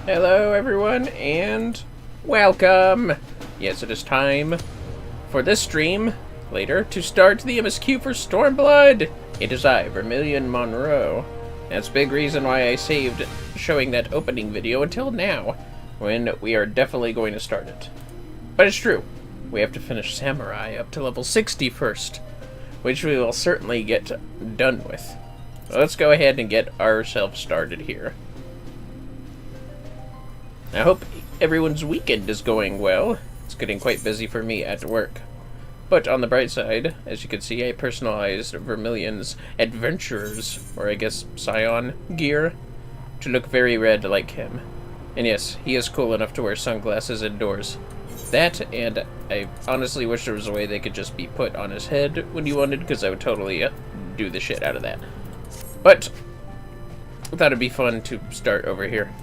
Hello everyone, and welcome! Yes, it is time for this stream, later, to start the MSQ for Stormblood! It is I, Vermillion Monroe. That's a big reason why I saved showing that opening video until now, when we are definitely going to start it. But it's true, we have to finish Samurai up to level 60 first, which we will certainly get done with. So let's go ahead and get ourselves started here. I hope everyone's weekend is going well. It's getting quite busy for me at work. But on the bright side, as you can see, I personalized Vermillion's Adventurers, or I guess Scion, gear to look very red like him. And yes, he is cool enough to wear sunglasses indoors. That, and I honestly wish there was a way they could just be put on his head when you wanted, because I would totally do the shit out of that. But I thought it'd be fun to start over here.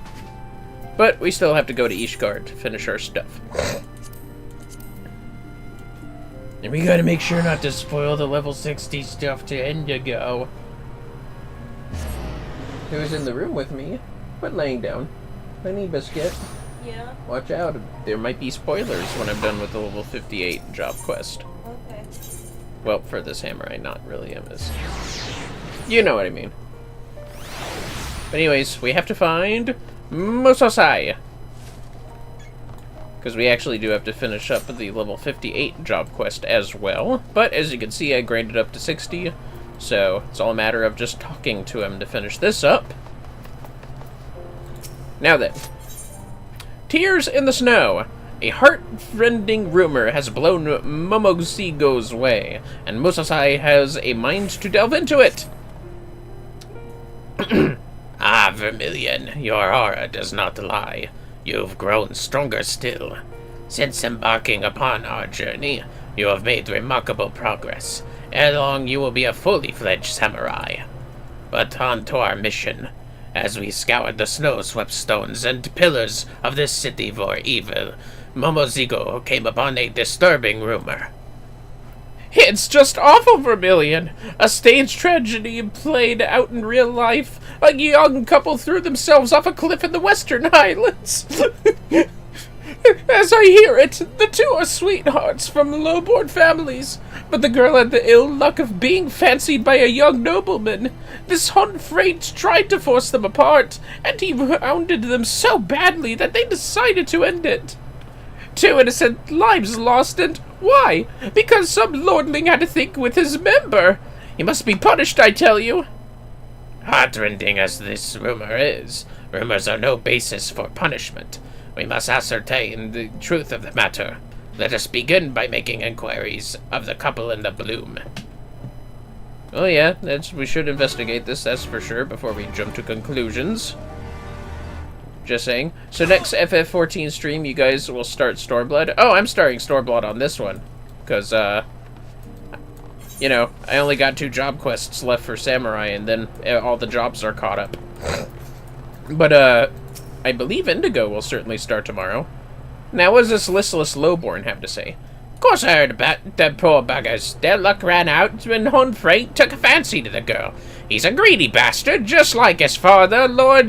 But we still have to go to Ishgard to finish our stuff. And we gotta make sure not to spoil the level 60 stuff to Indigo. Who's in the room with me? Quit laying down. Honey Biscuit. Yeah. Watch out. There might be spoilers when I'm done with the level 58 job quest. Okay. Well, for the samurai, not really MS. You know what I mean. But anyways, we have to find Musosai. Because we actually do have to finish up the level 58 job quest as well. But as you can see, I grinded up to 60. So it's all a matter of just talking to him to finish this up. Now then. Tears in the Snow. A heart-rending rumor has blown Momogigo's way, and Musosai has a mind to delve into it. Ah, Vermillion, your aura does not lie. You've grown stronger still. Since embarking upon our journey, you have made remarkable progress. Ere long, you will be a fully fledged samurai. But on to our mission. As we scoured the snow-swept stones and pillars of this city for evil, Momogigo came upon a disturbing rumor. It's just awful, Vermillion. A stage tragedy played out in real life. A young couple threw themselves off a cliff in the Western Highlands. As I hear it, the two are sweethearts from low-born families, but the girl had the ill luck of being fancied by a young nobleman. This Hunfrate tried to force them apart, and he wounded them so badly that they decided to end it. 2 innocent lives lost, and why? Because some lordling had to think with his member. He must be punished, I tell you. Heartrending as this rumor is, rumors are no basis for punishment. We must ascertain the truth of the matter. Let us begin by making inquiries of the couple in the bloom. Oh yeah, we should investigate this, that's for sure, before we jump to conclusions. Just saying. So next FF14 stream, you guys will start Stormblood. Oh, I'm starting Stormblood on this one. Because, you know, I only got 2 job quests left for Samurai, and then all the jobs are caught up. But, I believe Indigo will certainly start tomorrow. Now, what does this listless lowborn have to say? Of course I heard about the poor buggers. Their luck ran out when Hunfrate took a fancy to the girl. He's a greedy bastard, just like his father, Lord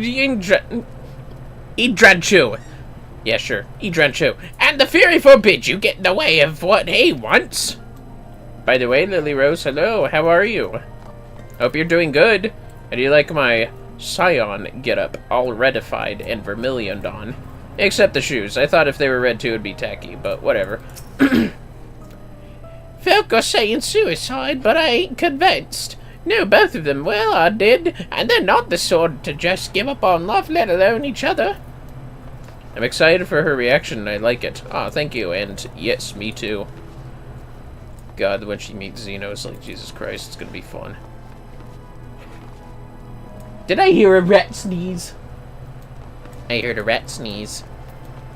Idranchu. Yeah, sure. Idranchu. And the Fury forbids you get in the way of what he wants. By the way, Lily Rose, hello. How are you? Hope you're doing good. How do you like my Scion getup, all redified and vermillioned on? Except the shoes. I thought if they were red too, it'd be tacky, but whatever. Folk are saying suicide, but I ain't convinced. No, both of them. Well, I did. And they're not the sort to just give up on love, let alone each other. I'm excited for her reaction. I like it. Oh, thank you. And yes, me too. God, when she meets Xenos, like, Jesus Christ, it's gonna be fun. Did I hear a rat sneeze? I heard a rat sneeze.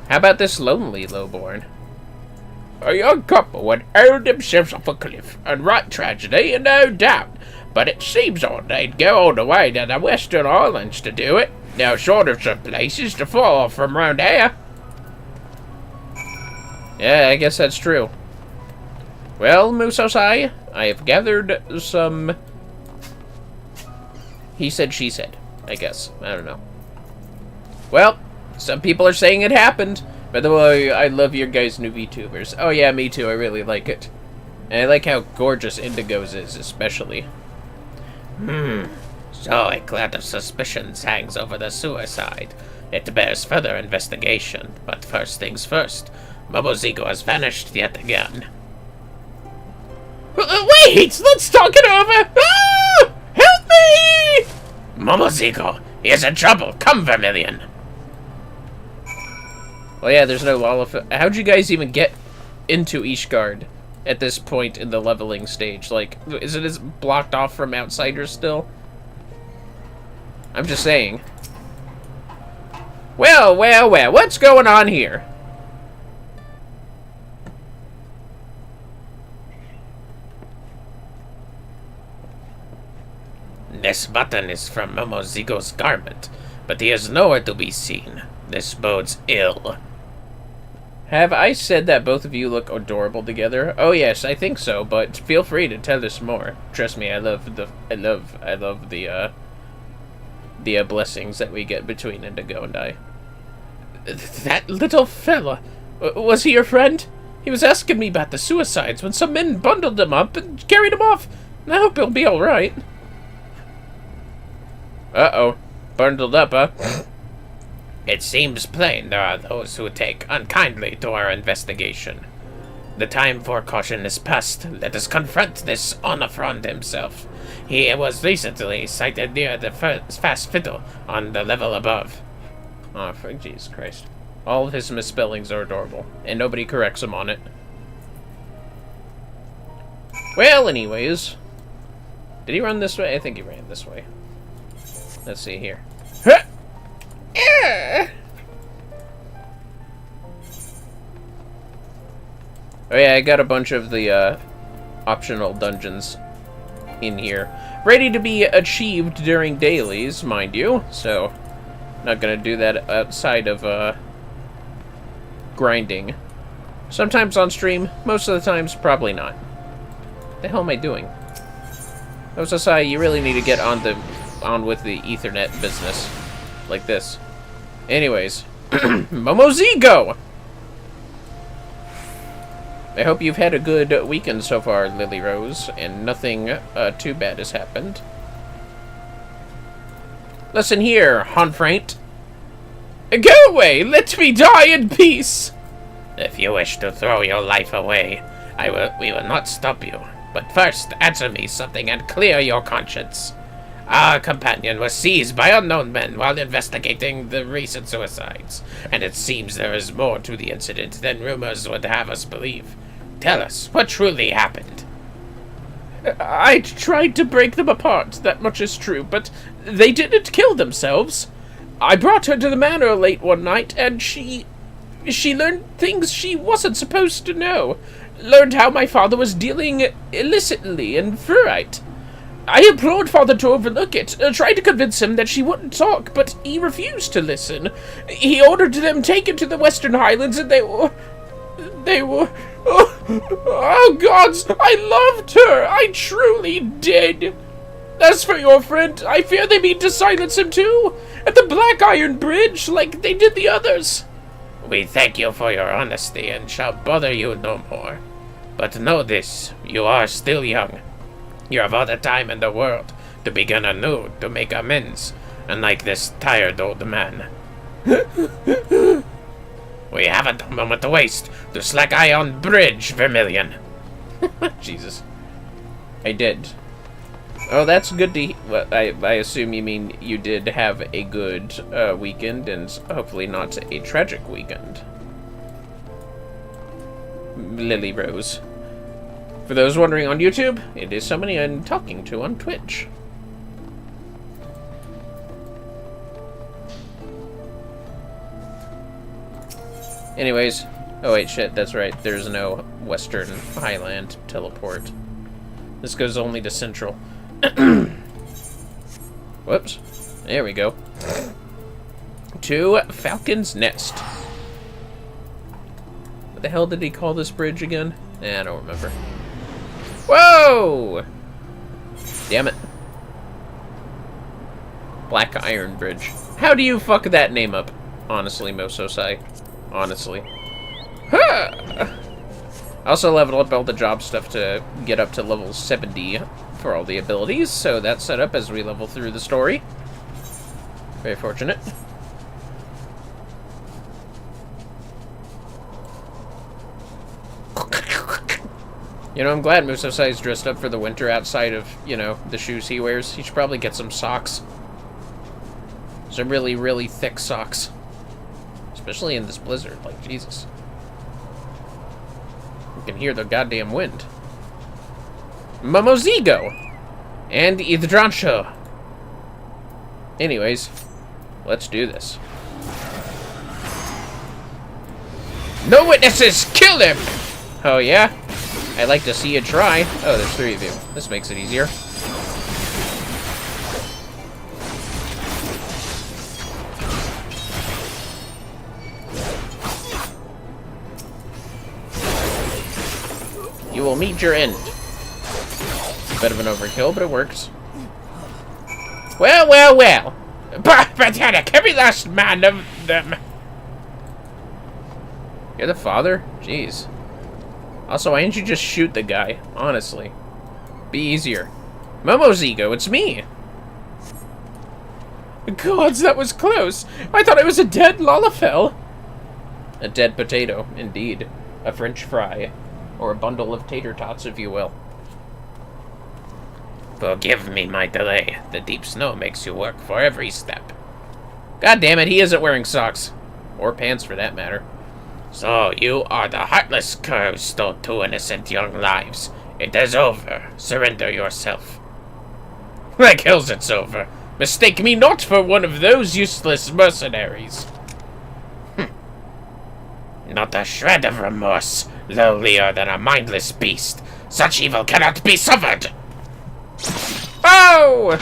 How about this lonely lowborn? A young couple had hurled themselves off a cliff, and right tragedy, no doubt. But it seems odd they'd go all the way to the Western Islands to do it. Now, short of some places to fall from round here. Yeah, I guess that's true. Well, Musosai, I have gathered some... He said, she said, I guess. I don't know. Well, Some people are saying it happened. By the way, I love your guys' new VTubers. Oh yeah, me too. I really like it. And I like how gorgeous Indigo's is, especially. So a cloud of suspicions hangs over the suicide. It bears further investigation, but first things first. Momozigo has vanished yet again. Wait! Let's talk it over! Ah! Help me! Momozigo, he is in trouble. Come, Vermillion. Well, yeah, there's no wall of... How'd you guys even get into Ishgard at this point in the leveling stage? Like, is it blocked off from outsiders still? I'm just saying. Well, what's going on here? This button is from Momozigo's garment, but he is nowhere to be seen. This bodes ill. Have I said that both of you look adorable together? Oh yes, I think so, but feel free to tell us more. Trust me, I love the blessings that we get between Indigo and I. That little fella, was he your friend? He was asking me about the suicides when some men bundled him up and carried him off. I hope he'll be alright. Uh-oh. Bundled up, huh? It seems plain there are those who take unkindly to our investigation. The time for caution is past. Let us confront this Onafrond himself. He was recently sighted near the fast fiddle on the level above. Oh, for Jesus Christ. All of his misspellings are adorable, and nobody corrects him on it. Well, anyways. Did he run this way? I think he ran this way. Let's see here. Oh yeah, I got a bunch of the optional dungeons in here. Ready to be achieved during dailies, mind you. So, not gonna do that outside of grinding. Sometimes on stream, most of the times probably not. What the hell am I doing? Osasai, you really need to get on with the Ethernet business. Like this. Anyways. Momozigo! I hope you've had a good weekend so far, Lily Rose, and nothing too bad has happened. Listen here, Honfraint. Go away! Let me die in peace! If you wish to throw your life away, we will not stop you. But first, answer me something and clear your conscience. Our companion was seized by unknown men while investigating the recent suicides, and it seems there is more to the incident than rumors would have us believe. Tell us, what truly happened? I tried to break them apart, that much is true, but they didn't kill themselves. I brought her to the manor late one night, and she learned things she wasn't supposed to know. Learned how my father was dealing illicitly in ferrite. I implored Father to overlook it, tried to convince him that she wouldn't talk, but he refused to listen. He ordered them taken to the Western Highlands, and they were... Oh, gods, I loved her! I truly did! As for your friend, I fear they mean to silence him too, at the Black Iron Bridge, like they did the others. We thank you for your honesty and shall bother you no more. But know this, you are still young. You have all the time in the world to begin anew, to make amends, unlike this tired old man. We haven't a moment to waste. To slack eye on bridge, Vermillion. Jesus. I did. Oh, that's good to... Well, I assume you mean you did have a good weekend, and hopefully not a tragic weekend. Lily Rose. For those wondering on YouTube, it is somebody I'm talking to on Twitch. Anyways, oh wait, shit, that's right. There's no Western Highland teleport. This goes only to Central. Whoops. There we go. To Falcon's Nest. What the hell did he call this bridge again? I don't remember. Whoa! Damn it. Black Iron Bridge. How do you fuck that name up? Honestly, Mososai. Honestly. Huh! I also leveled up all the job stuff to get up to level 70 for all the abilities, so that's set up as we level through the story. Very fortunate. You know, I'm glad Musosai's dressed up for the winter outside of, you know, the shoes he wears. He should probably get some socks. Some really, really thick socks. Especially in this blizzard, like, Jesus. You can hear the goddamn wind. Momozigo! And Idrancho. Anyways, let's do this. No witnesses! Kill him! Oh, yeah? I'd like to see you try. Oh, there's 3 of you. This makes it easier. You will meet your end. Bit of an overkill, but it works. Well, well, well. Pathetic, every last man of them. You're the father? Jeez. Also, why didn't you just shoot the guy? Honestly. Be easier. Momozigo, it's me! Gods, that was close! I thought I was a dead Lalafell! A dead potato, indeed. A French fry. Or a bundle of tater tots, if you will. Forgive me my delay. The deep snow makes you work for every step. God damn it, he isn't wearing socks. Or pants, for that matter. So, you are the heartless cur who stole 2 innocent young lives. It is over. Surrender yourself. Like hell's it's over. Mistake me not for one of those useless mercenaries. Not a shred of remorse, lowlier than a mindless beast. Such evil cannot be suffered! Oh!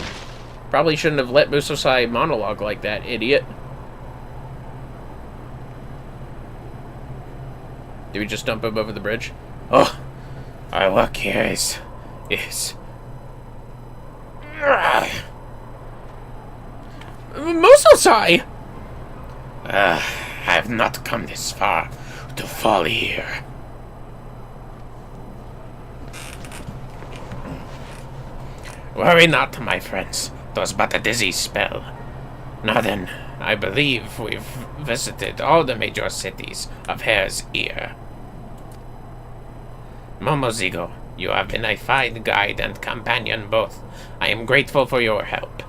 Probably shouldn't have let Musosai monologue like that, idiot. Did we just dump him over the bridge? Oh, our work here is... Musosai! I have not come this far to fall here. Worry not, my friends. 'Twas but a dizzy spell. Now then, I believe we've visited all the major cities of Hare's Ear. Momozigo, you have been a fine guide and companion both. I am grateful for your help.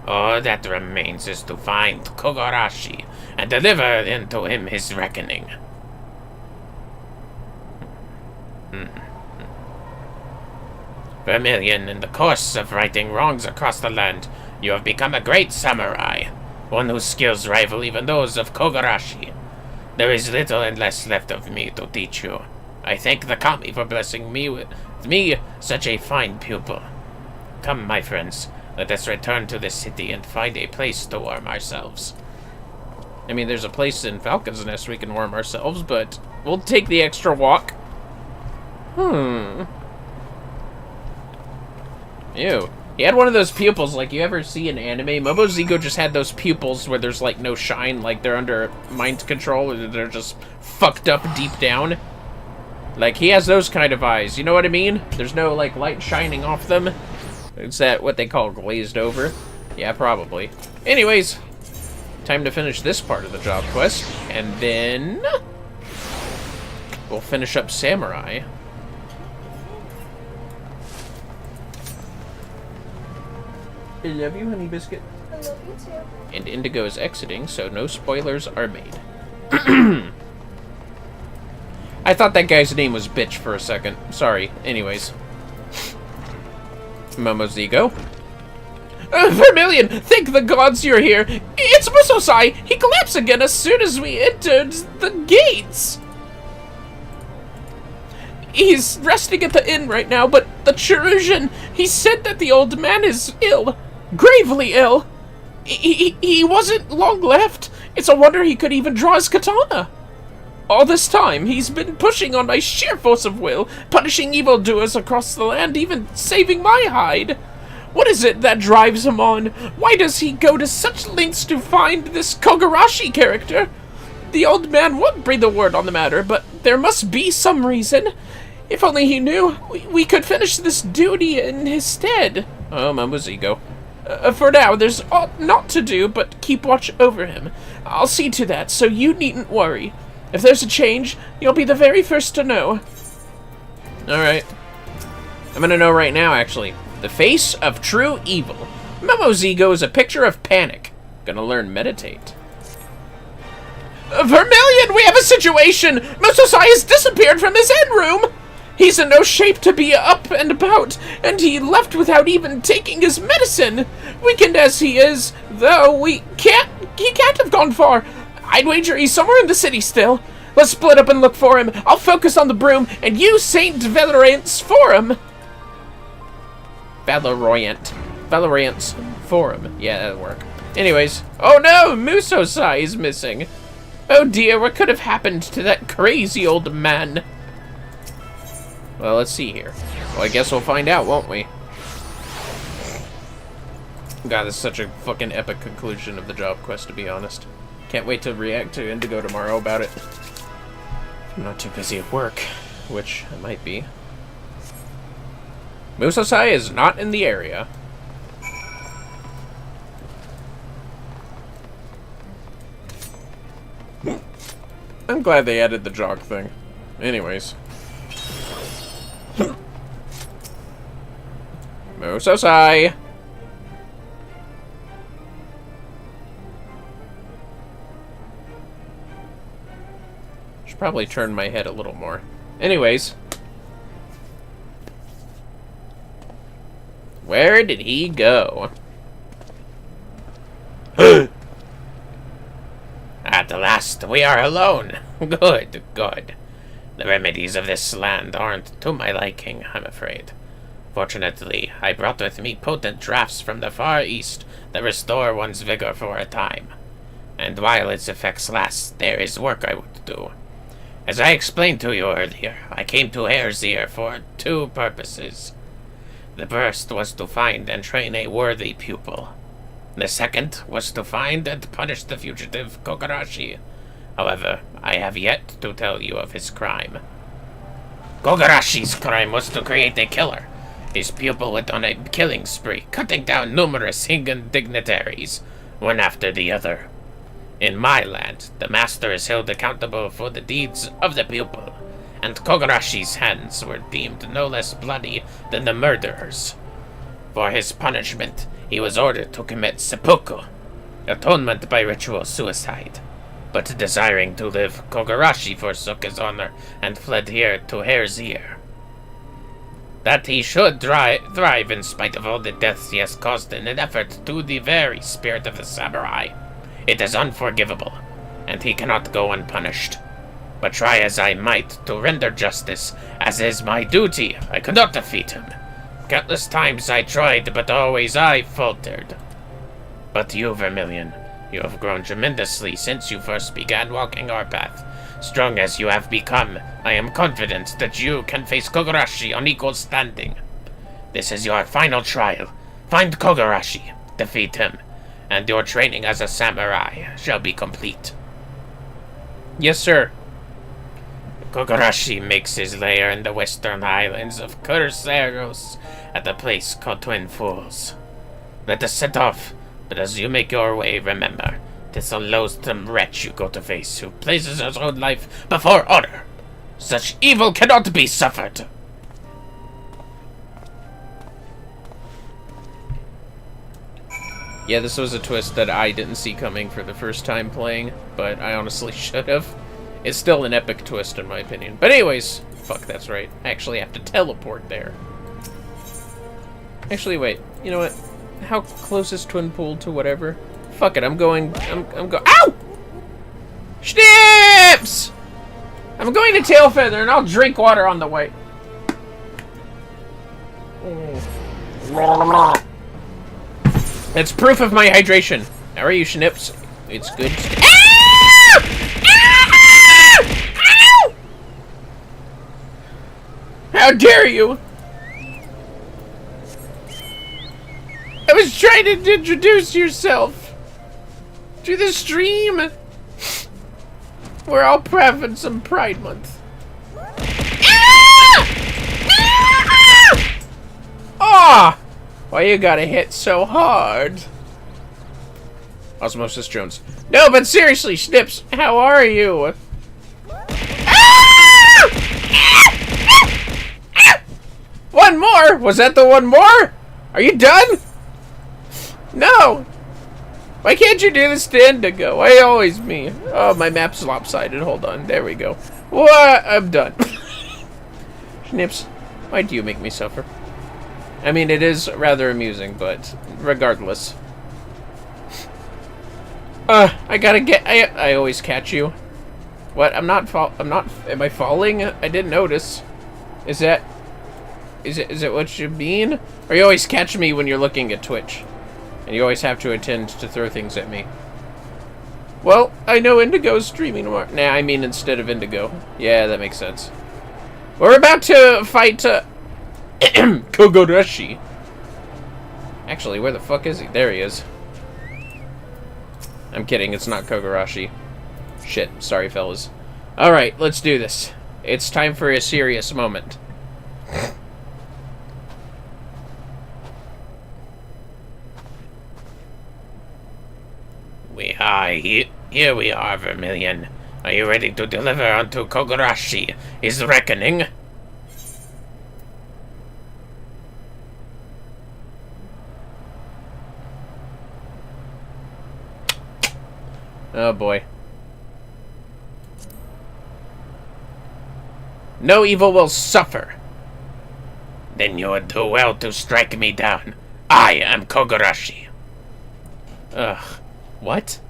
All that remains is to find Kogarashi and deliver into him his reckoning. Vermillion, in the course of righting wrongs across the land, you have become a great samurai, one whose skills rival even those of Kogarashi. There is little and less left of me to teach you. I thank the kami for blessing me with such a fine pupil. Come, my friends, let us return to the city and find a place to warm ourselves. I mean, there's a place in Falcon's Nest we can warm ourselves, but we'll take the extra walk. Ew. He had one of those pupils, like you ever see in anime. Momozigo just had those pupils where there's, like, no shine, like they're under mind control, or they're just fucked up deep down. Like, he has those kind of eyes, you know what I mean? There's no, like, light shining off them. Is that what they call glazed over? Yeah, probably. Anyways, time to finish this part of the job quest, and then we'll finish up Samurai. I love you, Honey Biscuit. I love you too. And Indigo is exiting, so no spoilers are made. I thought that guy's name was Bitch for a second. Sorry. Anyways. Momozigo. Vermillion! Thank the gods you're here! It's Musosai! He collapsed again as soon as we entered the gates! He's resting at the inn right now, but the Cherusian, he said that the old man is ill. Gravely ill. He wasn't long left. It's a wonder he could even draw his katana. All this time, he's been pushing on my sheer force of will, punishing evildoers across the land, even saving my hide. What is it that drives him on? Why does he go to such lengths to find this Kogarashi character? The old man won't breathe a word on the matter, but there must be some reason. If only he knew, we could finish this duty in his stead. Oh, Mumbo's ego. For now, there's naught to do but keep watch over him. I'll see to that, so you needn't worry. If there's a change, you'll be the very first to know. Alright. I'm gonna know right now, actually. The face of true evil. Momo's ego is a picture of panic. Gonna learn meditate. Vermillion, we have a situation! Musosai has disappeared from his inn room! He's in no shape to be up and about, and he left without even taking his medicine. Weakened as he is, though, he can't have gone far. I'd wager he's somewhere in the city still. Let's split up and look for him. I'll focus on the broom, and you Saint Valorant's Forum. Valorant's Forum. Yeah, that'll work. Anyways, oh no, Musosai is missing. Oh dear, what could have happened to that crazy old man? Well, let's see here. Well, I guess we'll find out, won't we? God, this is such a fucking epic conclusion of the job quest, to be honest. Can't wait to react to Indigo tomorrow about it. I'm not too busy at work, which I might be. Musosai is not in the area. I'm glad they added the jog thing. Anyways. Musosai! Should probably turn my head a little more. Anyways. Where did he go? At last, we are alone. Good, good. The remedies of this land aren't to my liking, I'm afraid. Fortunately, I brought with me potent drafts from the far east that restore one's vigor for a time. And while its effects last, there is work I would do. As I explained to you earlier, I came to Erzir for 2 purposes. The first was to find and train a worthy pupil. The second was to find and punish the fugitive Kogarashi. However, I have yet to tell you of his crime. Kogarashi's crime was to create a killer. His pupil went on a killing spree, cutting down numerous Hingan dignitaries, one after the other. In my land, the master is held accountable for the deeds of the pupil, and Kogarashi's hands were deemed no less bloody than the murderer's. For his punishment, he was ordered to commit seppuku, atonement by ritual suicide. But desiring to live, Kogarashi forsook his honor and fled here to Erzir. That he should thrive in spite of all the deaths he has caused in an effort to the very spirit of the samurai. It is unforgivable, and he cannot go unpunished. But try as I might to render justice, as is my duty, I could not defeat him. Countless times I tried, but always I faltered. But you, Vermillion, you have grown tremendously since you first began walking our path. Strong as you have become, I am confident that you can face Kogarashi on equal standing. This is your final trial. Find Kogarashi, defeat him, and your training as a samurai shall be complete. Yes, sir. Kogarashi makes his lair in the western islands of Curseros at a place called Twin Falls. Let us set off, but as you make your way, remember, 'tis a loathsome wretch you go to face who places his own life before honor. Such evil cannot be suffered. Yeah, this was a twist that I didn't see coming for the first time playing, but I honestly should have. It's still an epic twist in my opinion. But anyways, fuck, that's right. I actually have to teleport there. Actually, wait. You know what? How close is Twin Pool to whatever? Fuck it, I'm going... Ow! Schnips! I'm going to Tailfeather and I'll drink water on the way. That's proof of my hydration. How are you, Schnips? It's good. How dare you! I was trying to introduce yourself to the stream. We're all prepping some Pride Month. Ah! Why you gotta hit so hard? Osmosis Jones. No, but seriously, Snips, how are you? One more? Was that the one more? Are you done? No. Why can't you do this to Indigo? Why always me? Oh, my map's lopsided. Hold on. There we go. What? I'm done. Snips, why do you make me suffer? I mean, it is rather amusing, but regardless. I gotta get... I always catch you. What? I'm not... Am I falling? I didn't notice. Is it what you mean? Or you always catch me when you're looking at Twitch? And you always have to attend to throw things at me. Well, I know Indigo's streaming tomorrow. Nah, I mean instead of Indigo. Yeah, that makes sense. We're about to fight, Kogoroshi. Actually, where the fuck is he? There he is. I'm kidding, it's not Kogoroshi. Shit, sorry fellas. Alright, let's do this. It's time for a serious moment. Here we are, Vermillion. Are you ready to deliver unto Kogoroshi his reckoning? Oh boy. No evil will suffer. Then you would do well to strike me down. I am Kogoroshi. Ugh. What?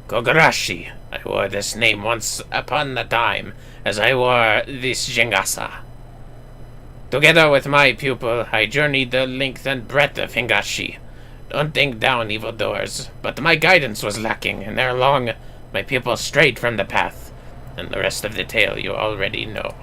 Kogoroshi. I wore this name once upon a time, as I wore this Jingasa. Together with my pupil, I journeyed the length and breadth of Hingashi, hunting down evildoers, but my guidance was lacking, and ere long, my pupil strayed from the path, and the rest of the tale you already know.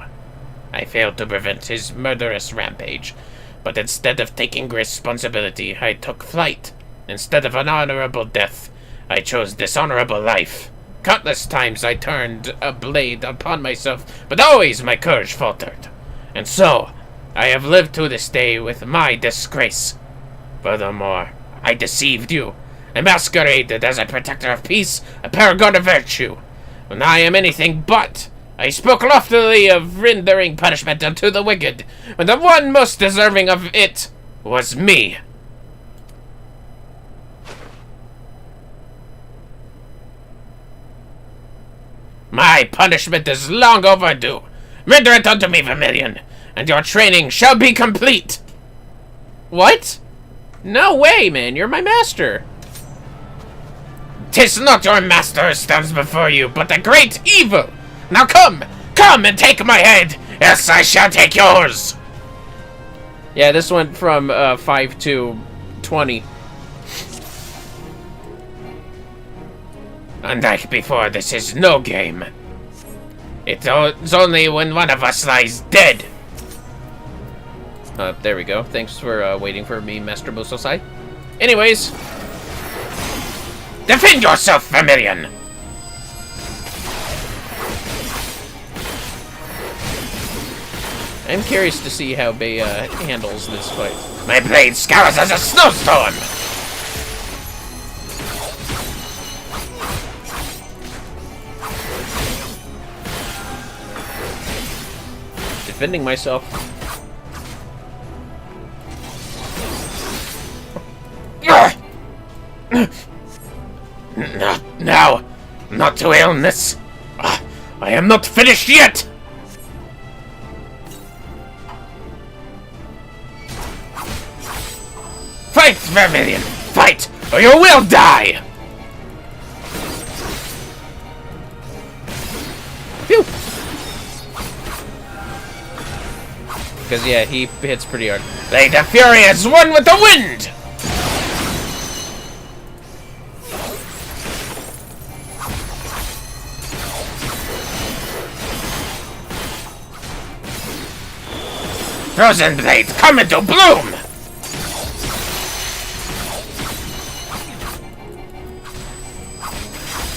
I failed to prevent his murderous rampage, but instead of taking responsibility, I took flight. Instead of an honorable death, I chose dishonorable life. Countless times I turned a blade upon myself, but always my courage faltered. And so, I have lived to this day with my disgrace. Furthermore, I deceived you. I masqueraded as a protector of peace, a paragon of virtue. When I am anything but, I spoke loftily of rendering punishment unto the wicked, when the one most deserving of it was me. My punishment is long overdue. Render it unto me, Vermillion, and your training shall be complete. What? No way, man. You're my master. 'Tis not your master who stands before you, but the great evil. Now come and take my head. Yes, I shall take yours. Yeah, this went from 5 to 20. Unlike before, this is no game. It's only when one of us lies dead. There we go. Thanks for waiting for me, Master Musosai. Anyways. Defend yourself, Vermillion! I'm curious to see how Bea handles this fight. My blade scours as a snowstorm! Defending myself. Not now. Not to illness. I am not finished yet. Fight, Vermillion! Fight, or you will die! Phew! Because, yeah, he hits pretty hard. Like the fury is one with the wind! Frozen blades come into bloom!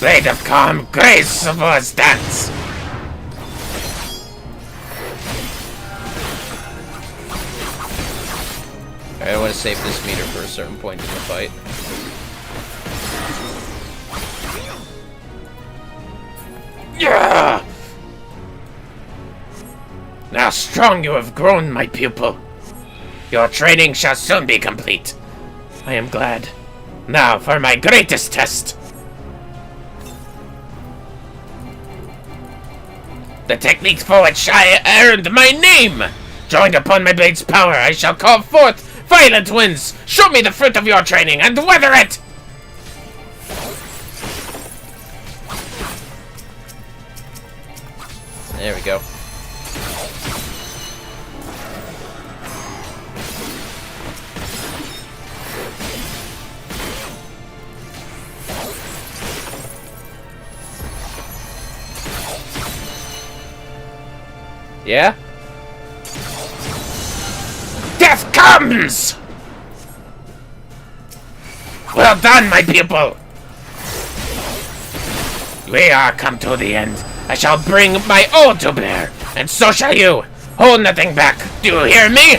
Blade of calm, graceful stance. I want to save this meter for a certain point in the fight. Yeah! Now strong you have grown, my pupil. Your training shall soon be complete. I am glad. Now for my greatest test. The technique for which I earned my name. Joined upon my blade's power, I shall call forth violent winds. Show me the fruit of your training and weather it. There we go. Yeah? Death comes! Well done, my pupil! We are come to the end. I shall bring my all to bear, and so shall you. Hold nothing back. Do you hear me?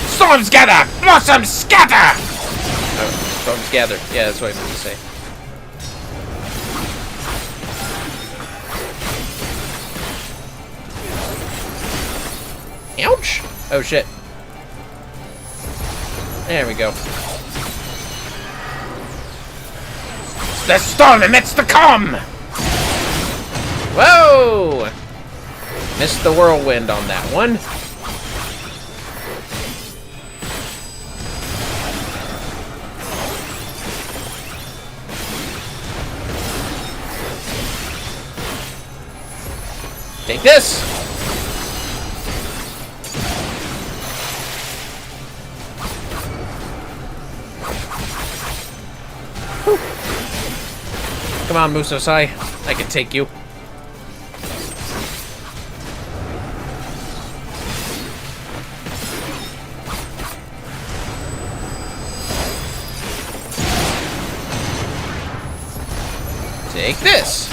Storms gather! Blossoms scatter! Oh, storms gather. Yeah, that's what I meant to say. Ouch! Oh shit. There we go. The storm amidst the calm! Whoa! Missed the whirlwind on that one. Take this! Come on, Musosai. I can take you. Take this.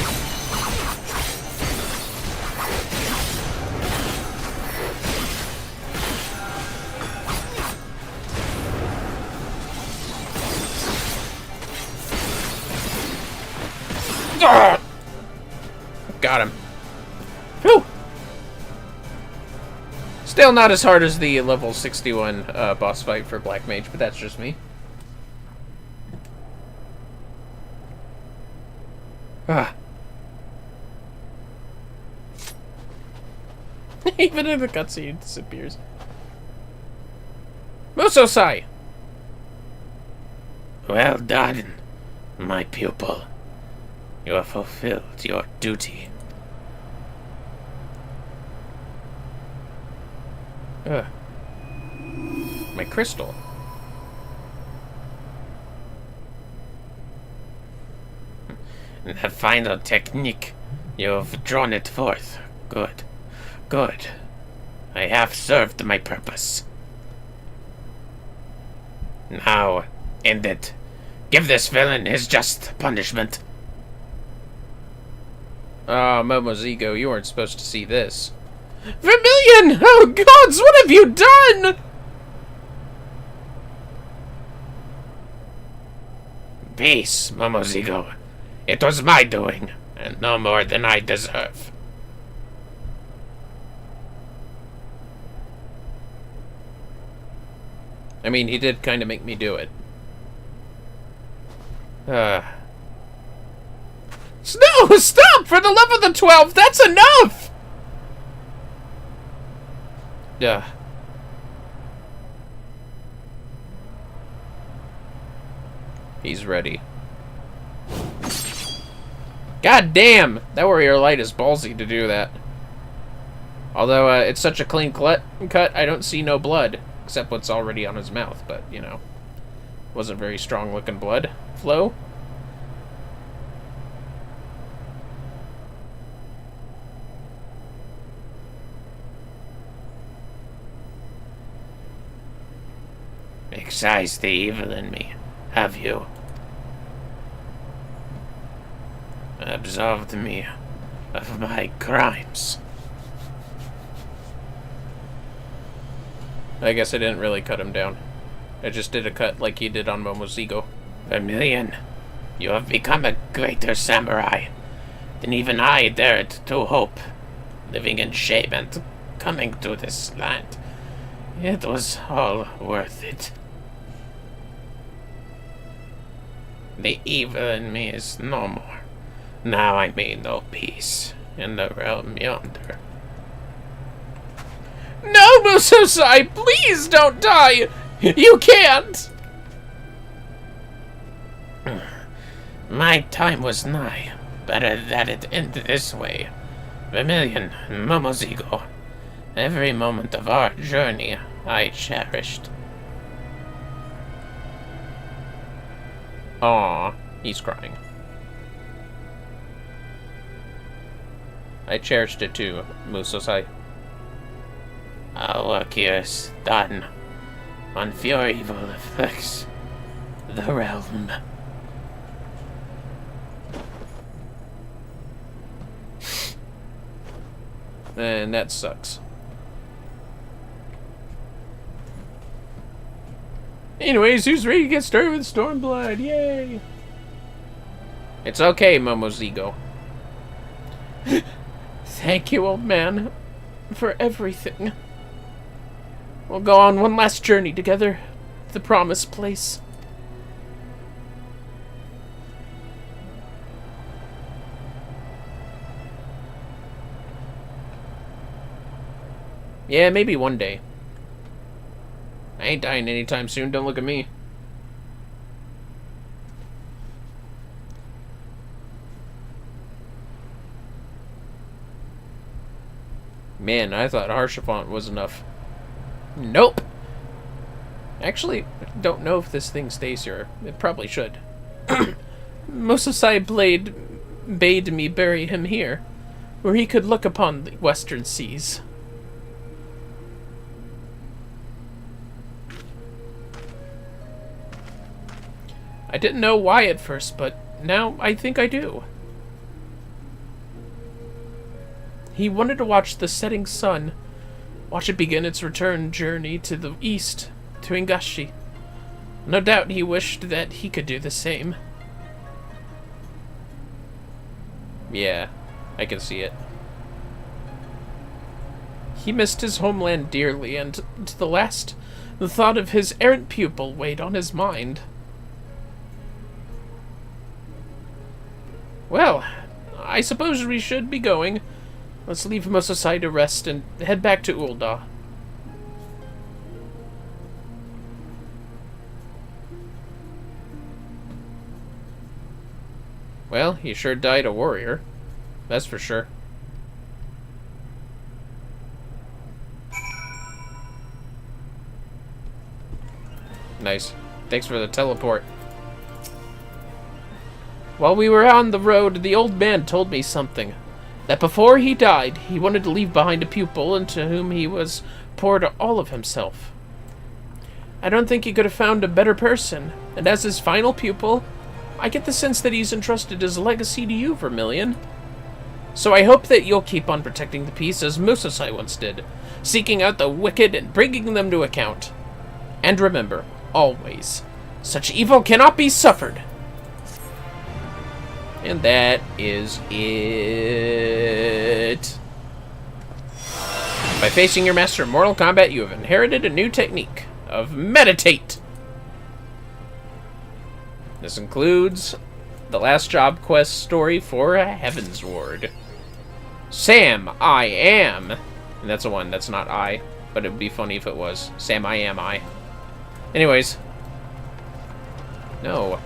Got him. Whew. Still not as hard as the level 61 boss fight for Black Mage, but that's just me. Ah. Even in the cutscene, it disappears. Musosai! Well done, my pupil. You have fulfilled your duty. My crystal. The final technique. You have drawn it forth. Good. Good. I have served my purpose. Now, end it. Give this villain his just punishment. Ah, Momo's ego, you weren't supposed to see this. Vermillion! Oh gods, what have you done? Peace, Momozigo. It was my doing, and no more than I deserve. I mean, he did kind of make me do it. No, stop! For the love of the 12, that's enough! Yeah. He's ready. God damn! That warrior light is ballsy to do that. Although, it's such a clean cut, I don't see no blood. Except what's already on his mouth, but, you know. Wasn't very strong looking blood flow. Excised the evil in me, have you? absolved me of my crimes. I guess I didn't really cut him down. I just did a cut like he did on Momozigo. Vermillion, you have become a greater samurai than even I dared to hope. Living in shame and coming to this land, it was all worth it. The evil in me is no more. Now I may know peace in the realm yonder. No, Musosai! Please don't die! You can't! My time was nigh. Better that it end this way. Vermillion, Momozigo, every moment of our journey I cherished. Aw, he's crying. I cherished it too, Musosai. Our work here is done. On fewer evil affects the realm. And that sucks. Anyways, who's ready to get started with Stormblood? Yay! It's okay, Momozigo. Thank you, old man, for everything. We'll go on one last journey together. The promised place. Yeah, maybe one day. I ain't dying anytime soon, don't look at me. Man, I thought Harshafont was enough. Nope! Actually, I don't know if this thing stays here. It probably should. Mososai Blade bade me bury him here, where he could look upon the western seas. I didn't know why at first, but now I think I do. He wanted to watch the setting sun, watch it begin its return journey to the east, to Ingashi. No doubt he wished that he could do the same. Yeah, I can see it. He missed his homeland dearly, and to the last, the thought of his errant pupil weighed on his mind. Well, I suppose we should be going. Let's leave Mososai to rest and head back to Ul'dah. Well, he sure died a warrior. That's for sure. Nice. Thanks for the teleport. While we were on the road, the old man told me something. That before he died, he wanted to leave behind a pupil into whom he was poured all of himself. I don't think he could have found a better person, and as his final pupil, I get the sense that he's entrusted his legacy to you, Vermillion. So I hope that you'll keep on protecting the peace as Musosai once did, seeking out the wicked and bringing them to account. And remember, always, such evil cannot be suffered. And that is it. By facing your master in Mortal Kombat, you have inherited a new technique of meditate. This includes the last job quest story for Heaven's Ward. Sam, I am. And that's the one that's not I, but it would be funny if it was. Sam, I am I. Anyways. No.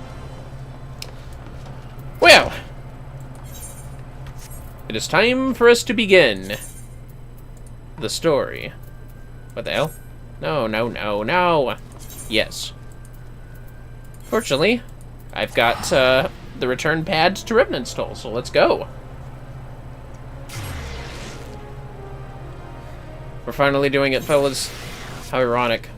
Well, it is time for us to begin the story. What the hell? No, no, no, no. Yes. Fortunately, I've got the return pads to Rivnenstall, so let's go. We're finally doing it, fellas. How ironic.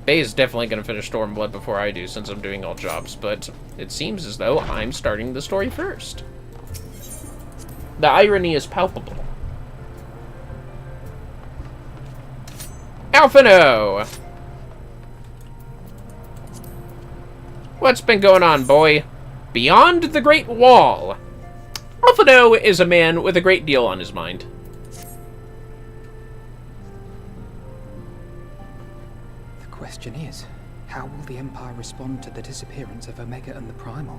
Bay is definitely going to finish Stormblood before I do, since I'm doing all jobs, but it seems as though I'm starting the story first. The irony is palpable. Alphino! What's been going on, boy? Beyond the Great Wall. Alphino is a man with a great deal on his mind. The question is, how will the Empire respond to the disappearance of Omega and the Primal?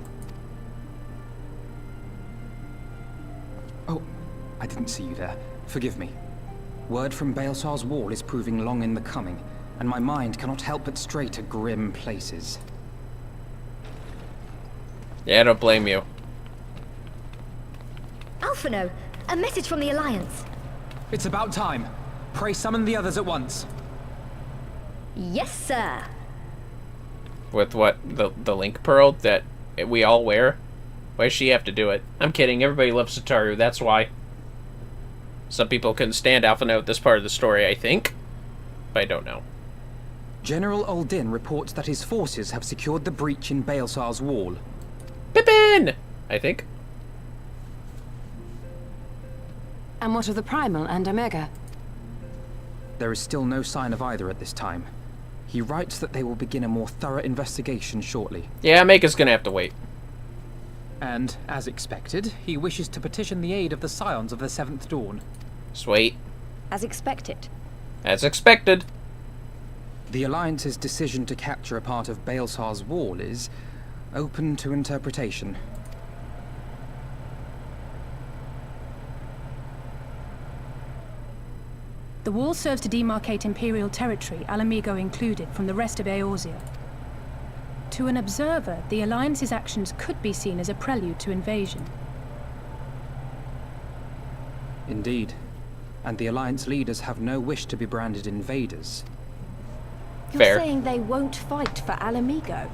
Oh, I didn't see you there. Forgive me. Word from Baelsar's wall is proving long in the coming, and my mind cannot help but stray to grim places. Yeah, I don't blame you. Alphino, a message from the Alliance. It's about time. Pray summon the others at once. Yes, sir. With what? The link pearl that we all wear? Why does she have to do it? I'm kidding. Everybody loves Sataru. That's why. Some people couldn't stand Alphino at this part of the story, I think. But I don't know. General Uldin reports that his forces have secured the breach in Baelsar's wall. Pippin! I think. And what of the Primal and Omega? There is still no sign of either at this time. He writes that they will begin a more thorough investigation shortly. Yeah, Mega's gonna have to wait. And, as expected, he wishes to petition the aid of the Scions of the Seventh Dawn. Sweet. As expected. As expected. The Alliance's decision to capture a part of Baelsar's wall is open to interpretation. The wall serves to demarcate Imperial territory, Alamigo included, from the rest of Eorzea. To an observer, the Alliance's actions could be seen as a prelude to invasion. Indeed. And the Alliance leaders have no wish to be branded invaders. Fair. You're saying they won't fight for Alamigo?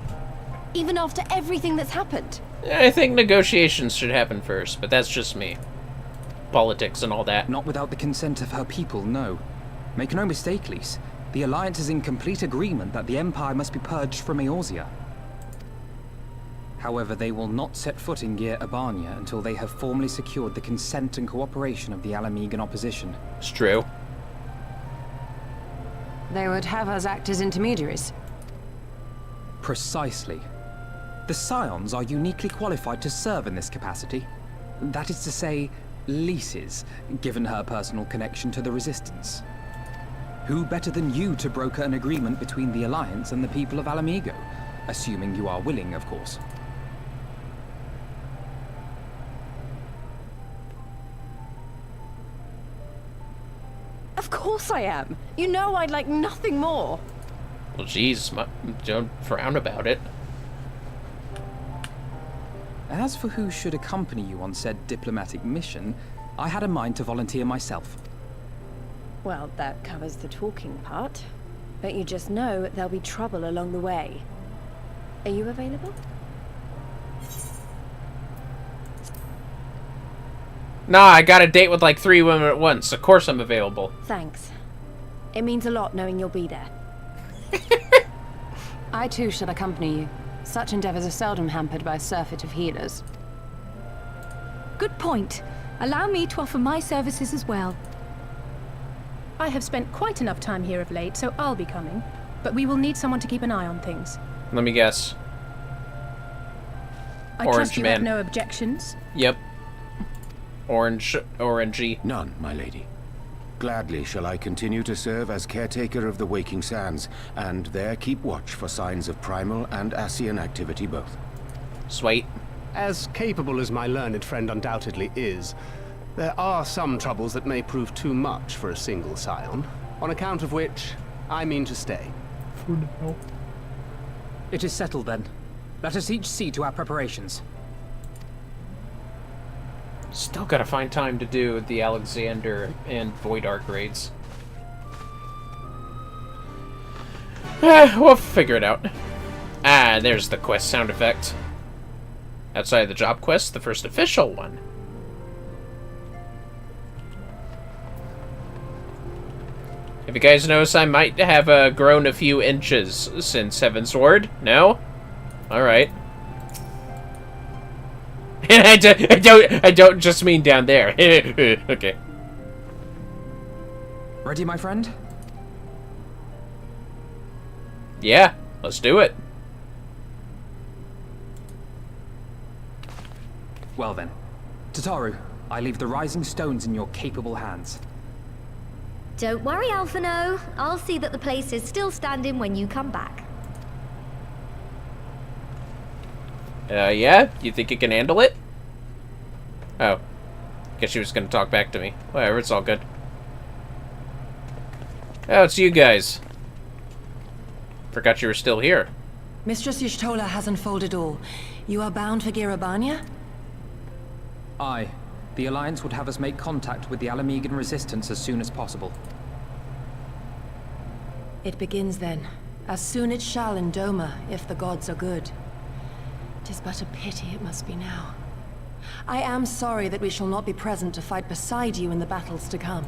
Even after everything that's happened? I think negotiations should happen first, but that's just me. Politics and all that. Not without the consent of her people, no. Make no mistake, Lys. The Alliance is in complete agreement that the Empire must be purged from Eorzea. However, they will not set foot in Gyr Abania until they have formally secured the consent and cooperation of the Alamigan opposition. It's true. They would have us act as intermediaries. Precisely. The Scions are uniquely qualified to serve in this capacity. That is to say, Lys's, given her personal connection to the Resistance. Who better than you to broker an agreement between the Alliance and the people of Alamigo? Assuming you are willing, of course. Of course I am. You know I'd like nothing more. Well, geez, don't frown about it. As for who should accompany you on said diplomatic mission, I had a mind to volunteer myself. Well, that covers the talking part. But you just know there'll be trouble along the way. Are you available? Nah, I got a date with like 3 women at once. Of course I'm available. Thanks. It means a lot knowing you'll be there. I too shall accompany you. Such endeavors are seldom hampered by a surfeit of healers. Good point. Allow me to offer my services as well. I have spent quite enough time here of late, so I'll be coming. But we will need someone to keep an eye on things. Let me guess. I Orange trust you man. have no objections. Yep. Orangey. None, my lady. Gladly shall I continue to serve as caretaker of the Waking Sands, and there keep watch for signs of primal and Ascian activity both. Sweet. As capable as my learned friend undoubtedly is, there are some troubles that may prove too much for a single scion, on account of which I mean to stay. It is settled then. Let us each see to our preparations. Still gotta find time to do the Alexander and Void Arc raids. We'll figure it out. Ah, there's the quest sound effect. Outside of the job quest, the first official one. If you guys notice, I might have grown a few inches since Heavensward. No? Alright. And I don't just mean down there. Okay. Ready, my friend? Yeah, let's do it. Well then. Tataru, I leave the rising stones in your capable hands. Don't worry, Alphino. I'll see that the place is still standing when you come back. Yeah? You think you can handle it? Oh. Guess she was gonna talk back to me. Whatever, it's all good. Oh, it's you guys. Forgot you were still here. Mistress Y'shtola has unfolded all. You are bound for Girabania? Aye. The Alliance would have us make contact with the Alamegan resistance as soon as possible. It begins then. As soon it shall in Doma, if the gods are good. 'Tis but a pity it must be now. I am sorry that we shall not be present to fight beside you in the battles to come.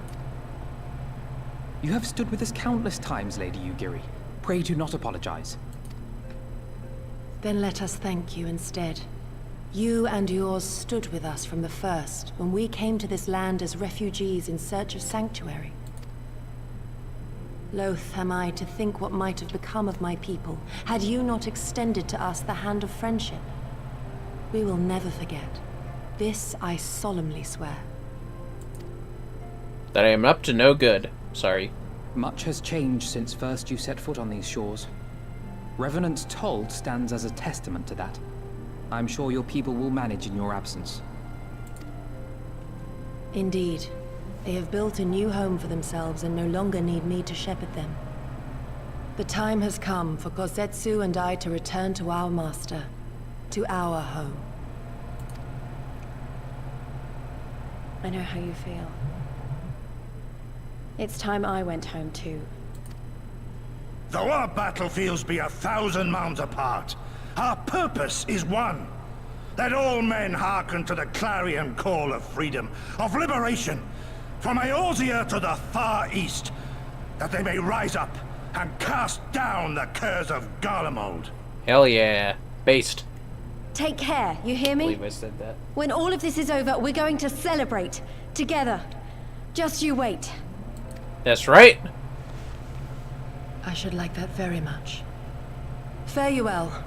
You have stood with us countless times, Lady Yugiri. Pray do not apologize. Then let us thank you instead. You and yours stood with us from the first, when we came to this land as refugees in search of sanctuary. Loath am I to think what might have become of my people, had you not extended to us the hand of friendship. We will never forget. This I solemnly swear. That I am up to no good. Sorry. Much has changed since first you set foot on these shores. Revenant's Toll stands as a testament to that. I'm sure your people will manage in your absence. Indeed. They have built a new home for themselves and no longer need me to shepherd them. The time has come for Kozetsu and I to return to our master, to our home. I know how you feel. It's time I went home too. Though our battlefields be 1,000 mounds apart, our purpose is one. Let all men hearken to the clarion call of freedom, of liberation, from Eorzea to the far east, that they may rise up and cast down the curse of Garlemald. Hell yeah. Based. Take care, you hear me? I believe I said that. When all of this is over, we're going to celebrate. Together. Just you wait. That's right. I should like that very much. Fare you well.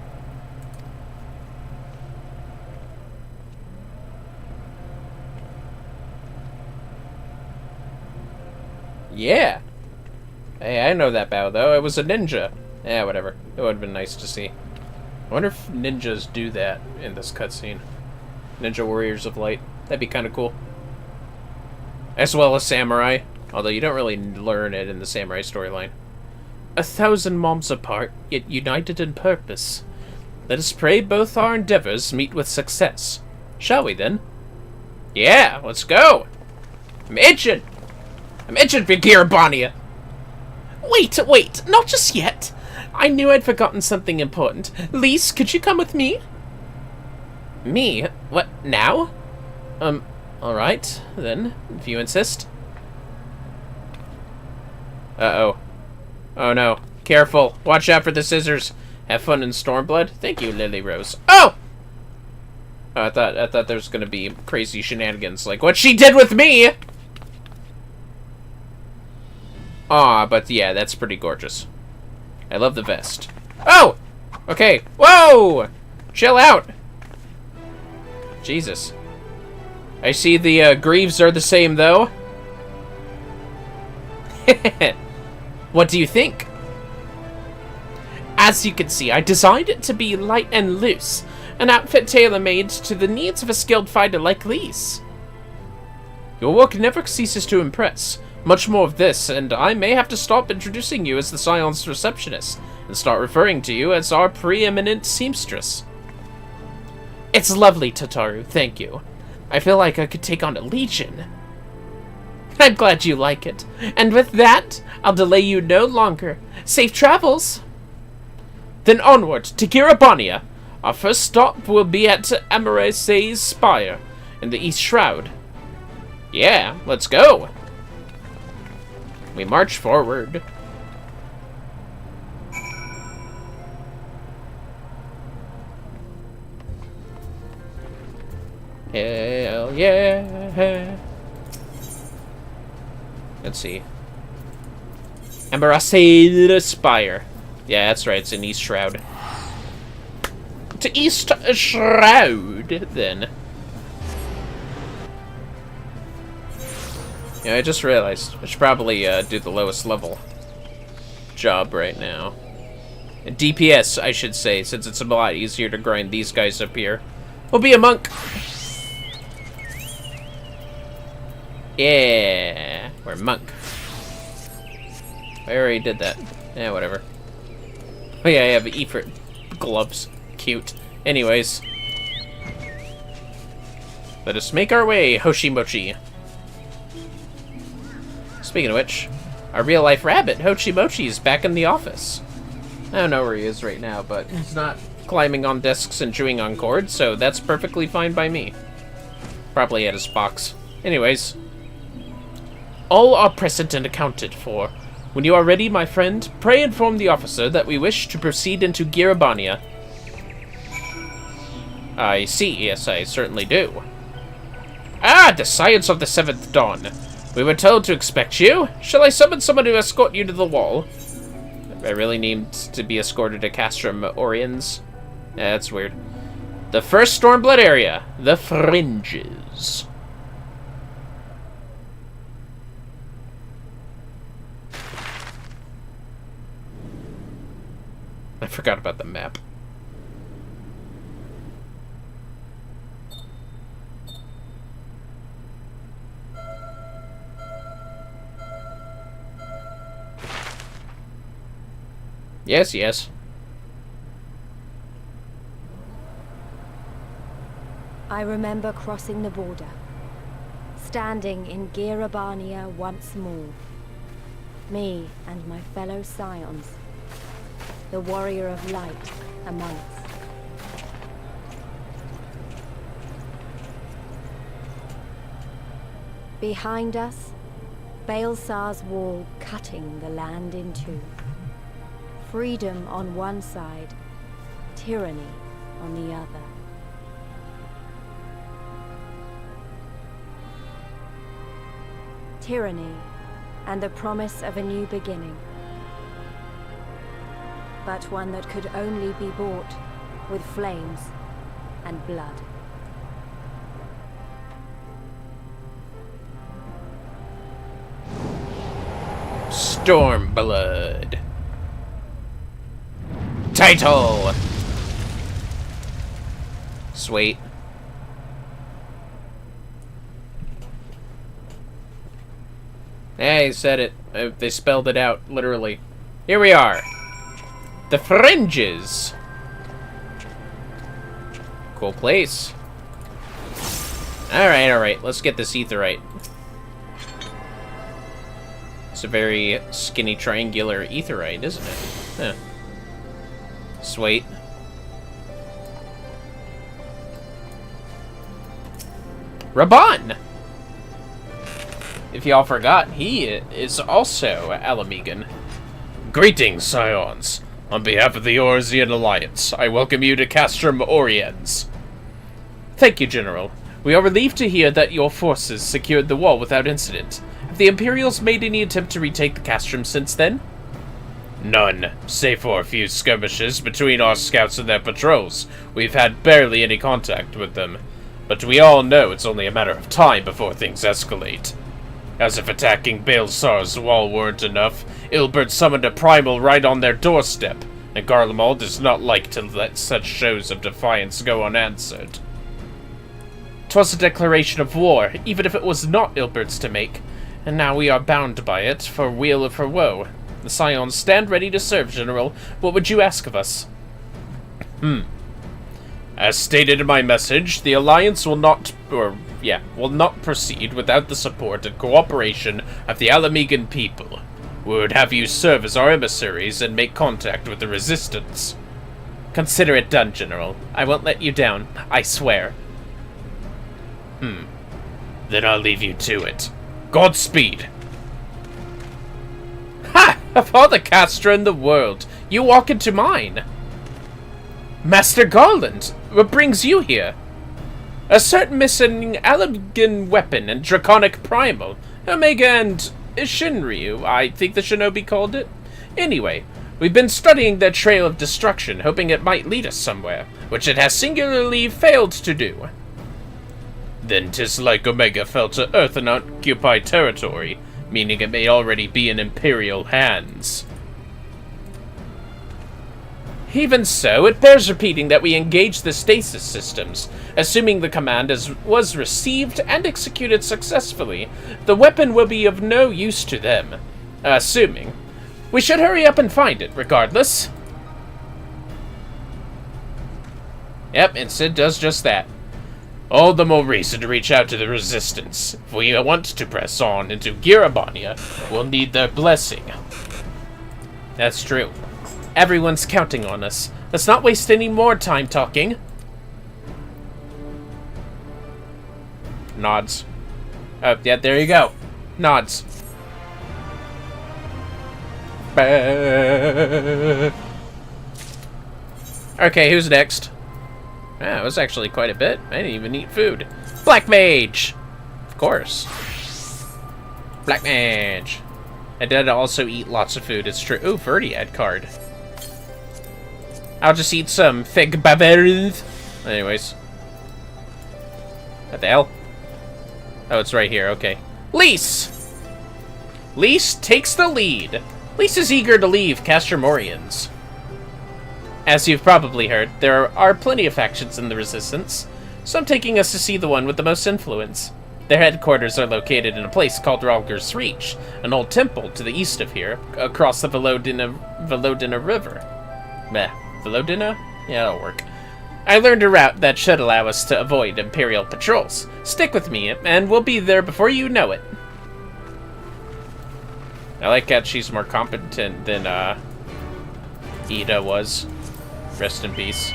Yeah. Hey, I know that bow, though. It was a ninja. Yeah, whatever. It would have been nice to see. I wonder if ninjas do that in this cutscene. Ninja Warriors of Light. That'd be kind of cool. As well as Samurai. Although you don't really learn it in the Samurai storyline. 1,000 moms apart, yet united in purpose. Let us pray both our endeavors meet with success. Shall we, then? Yeah, let's go! I'm itching for Girabania! Wait, not just yet! I knew I'd forgotten something important. Lise, could you come with me? Me? What, now? Alright, then, if you insist. Uh-oh. Oh no. Careful. Watch out for the scissors. Have fun in Stormblood. Thank you, Lily Rose. Oh! I thought there was gonna be crazy shenanigans like what she did with me! Aw, but yeah, that's pretty gorgeous. I love the vest. Oh! Okay. Whoa! Chill out! Jesus. I see the greaves are the same, though. What do you think? As you can see, I designed it to be light and loose. An outfit tailor-made to the needs of a skilled fighter like Lise. Your work never ceases to impress. Much more of this, and I may have to stop introducing you as the Scion's receptionist, and start referring to you as our preeminent seamstress. It's lovely, Tataru, thank you. I feel like I could take on a legion. I'm glad you like it. And with that, I'll delay you no longer. Safe travels! Then onward to Girabania. Our first stop will be at Amorese's Spire, in the East Shroud. Yeah, let's go! We march forward. Hell yeah. Let's see. Embarrassed Spire. Yeah, that's right, it's an East Shroud. To East Shroud, then. Yeah, I just realized I should probably do the lowest level job right now. DPS, I should say, since it's a lot easier to grind these guys up here. We'll be a monk. Yeah, we're a monk. I already did that. Yeah, whatever. Oh yeah, I have Ifrit gloves. Cute. Anyways. Let us make our way, Hoshimochi. Speaking of which, our real-life rabbit, Hoshimochi, is back in the office. I don't know where he is right now, but he's not climbing on desks and chewing on cords, so that's perfectly fine by me. Probably at his box. Anyways. All are present and accounted for. When you are ready, my friend, pray inform the officer that we wish to proceed into Girabania. I see, yes, I certainly do. Ah, the science of the 7th dawn. We were told to expect you. Shall I summon someone to escort you to the wall? I really need to be escorted to Castrum Oriens. Yeah, that's weird. The first Stormblood area, the Fringes. I forgot about the map. Yes, yes. I remember crossing the border, standing in Girabania once more. Me and my fellow scions, the warrior of light among us. Behind us, Baelsar's wall cutting the land in two. Freedom on one side, tyranny on the other. Tyranny and the promise of a new beginning. But one that could only be bought with flames and blood. Stormblood. Title! Sweet. Yeah, he said it. They spelled it out, literally. Here we are. The Fringes. Cool place. Alright, alright. Let's get this aetheryte. It's a very skinny triangular aetheryte, isn't it? Huh. Sweet. Raban! If y'all forgot, he is also Alamegan. Greetings, Scions. On behalf of the Orzian Alliance, I welcome you to Castrum Oriens. Thank you, General. We are relieved to hear that your forces secured the wall without incident. Have the Imperials made any attempt to retake the Castrum since then? None, save for a few skirmishes between our scouts and their patrols. We've had barely any contact with them. But we all know it's only a matter of time before things escalate. As if attacking Baelsar's wall weren't enough, Ilbert summoned a primal right on their doorstep, and Garlemald does not like to let such shows of defiance go unanswered. 'Twas a declaration of war, even if it was not Ilbert's to make, and now we are bound by it, for weal or for woe. The Scions stand ready to serve, General. What would you ask of us? As stated in my message, the Alliance will not proceed without the support and cooperation of the Alamegan people. We would have you serve as our emissaries and make contact with the Resistance. Consider it done, General. I won't let you down, I swear. Then I'll leave you to it. Godspeed! Ha! Of all the Castra in the world, you walk into mine! Master Garland, what brings you here? A certain missing Allegan weapon and Draconic Primal. Omega and Shinryu, I think the shinobi called it. Anyway, we've been studying their trail of destruction, hoping it might lead us somewhere, which it has singularly failed to do. Then 'tis like Omega fell to Earth in unoccupied territory, meaning it may already be in Imperial hands. Even so, it bears repeating that we engage the stasis systems. Assuming the command was received and executed successfully, the weapon will be of no use to them. Assuming. We should hurry up and find it, regardless. Yep, and Sid does just that. All the more reason to reach out to the Resistance. If we want to press on into Girabania, we'll need their blessing. That's true. Everyone's counting on us. Let's not waste any more time talking. Nods. Oh, yeah, there you go. Nods. Okay, who's next? Ah, it was actually quite a bit. I didn't even eat food. Black Mage! Of course. Black Mage. I did also eat lots of food, it's true. Ooh, Verdiad card. I'll just eat some fig bavers. Anyways. What the hell? Oh, it's right here, okay. Lys! Lys takes the lead. Lys is eager to leave Castromorians. As you've probably heard, there are plenty of factions in the Resistance, some taking us to see the one with the most influence. Their headquarters are located in a place called Ralger's Reach, an old temple to the east of here, across the Velodina River. Meh. Velodina? Yeah, that'll work. I learned a route that should allow us to avoid Imperial patrols. Stick with me, and we'll be there before you know it. I like that she's more competent than, Ida was. Rest in peace.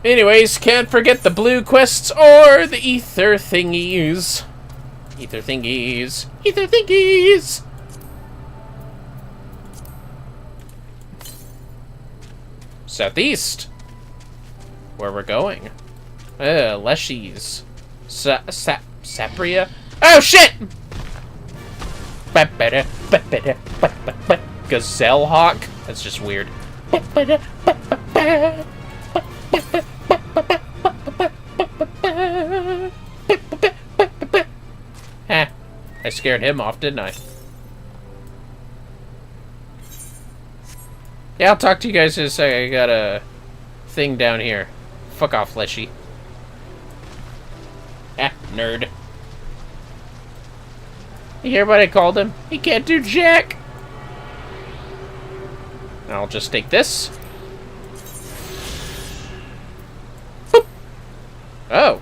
Anyways, can't forget the blue quests or the ether thingies. Ether thingies. Ether thingies! Southeast. Where we're going. Leshies. Sapria. Oh, shit! Gazelle Hawk? That's just weird. Heh. I scared him off, didn't I? Yeah, I'll talk to you guys in a sec. I got a thing down here. Fuck off, Leshy. Ah, nerd. You hear what I called him? He can't do jack! I'll just take this. Boop. Oh.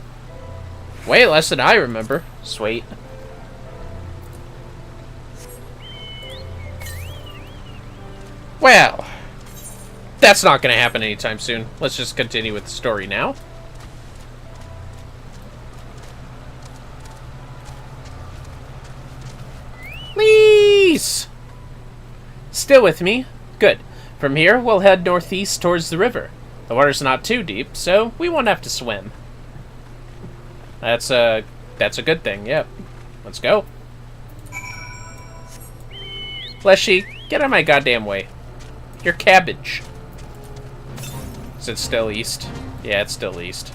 Way less than I remember. Sweet. Well, that's not going to happen anytime soon. Let's just continue with the story now. Please! Still with me? Good. From here, we'll head northeast towards the river. The water's not too deep, so we won't have to swim. That's a good thing, yep. Let's go. Fleshy, get out of my goddamn way. You're cabbage. Is it still east? Yeah, it's still east.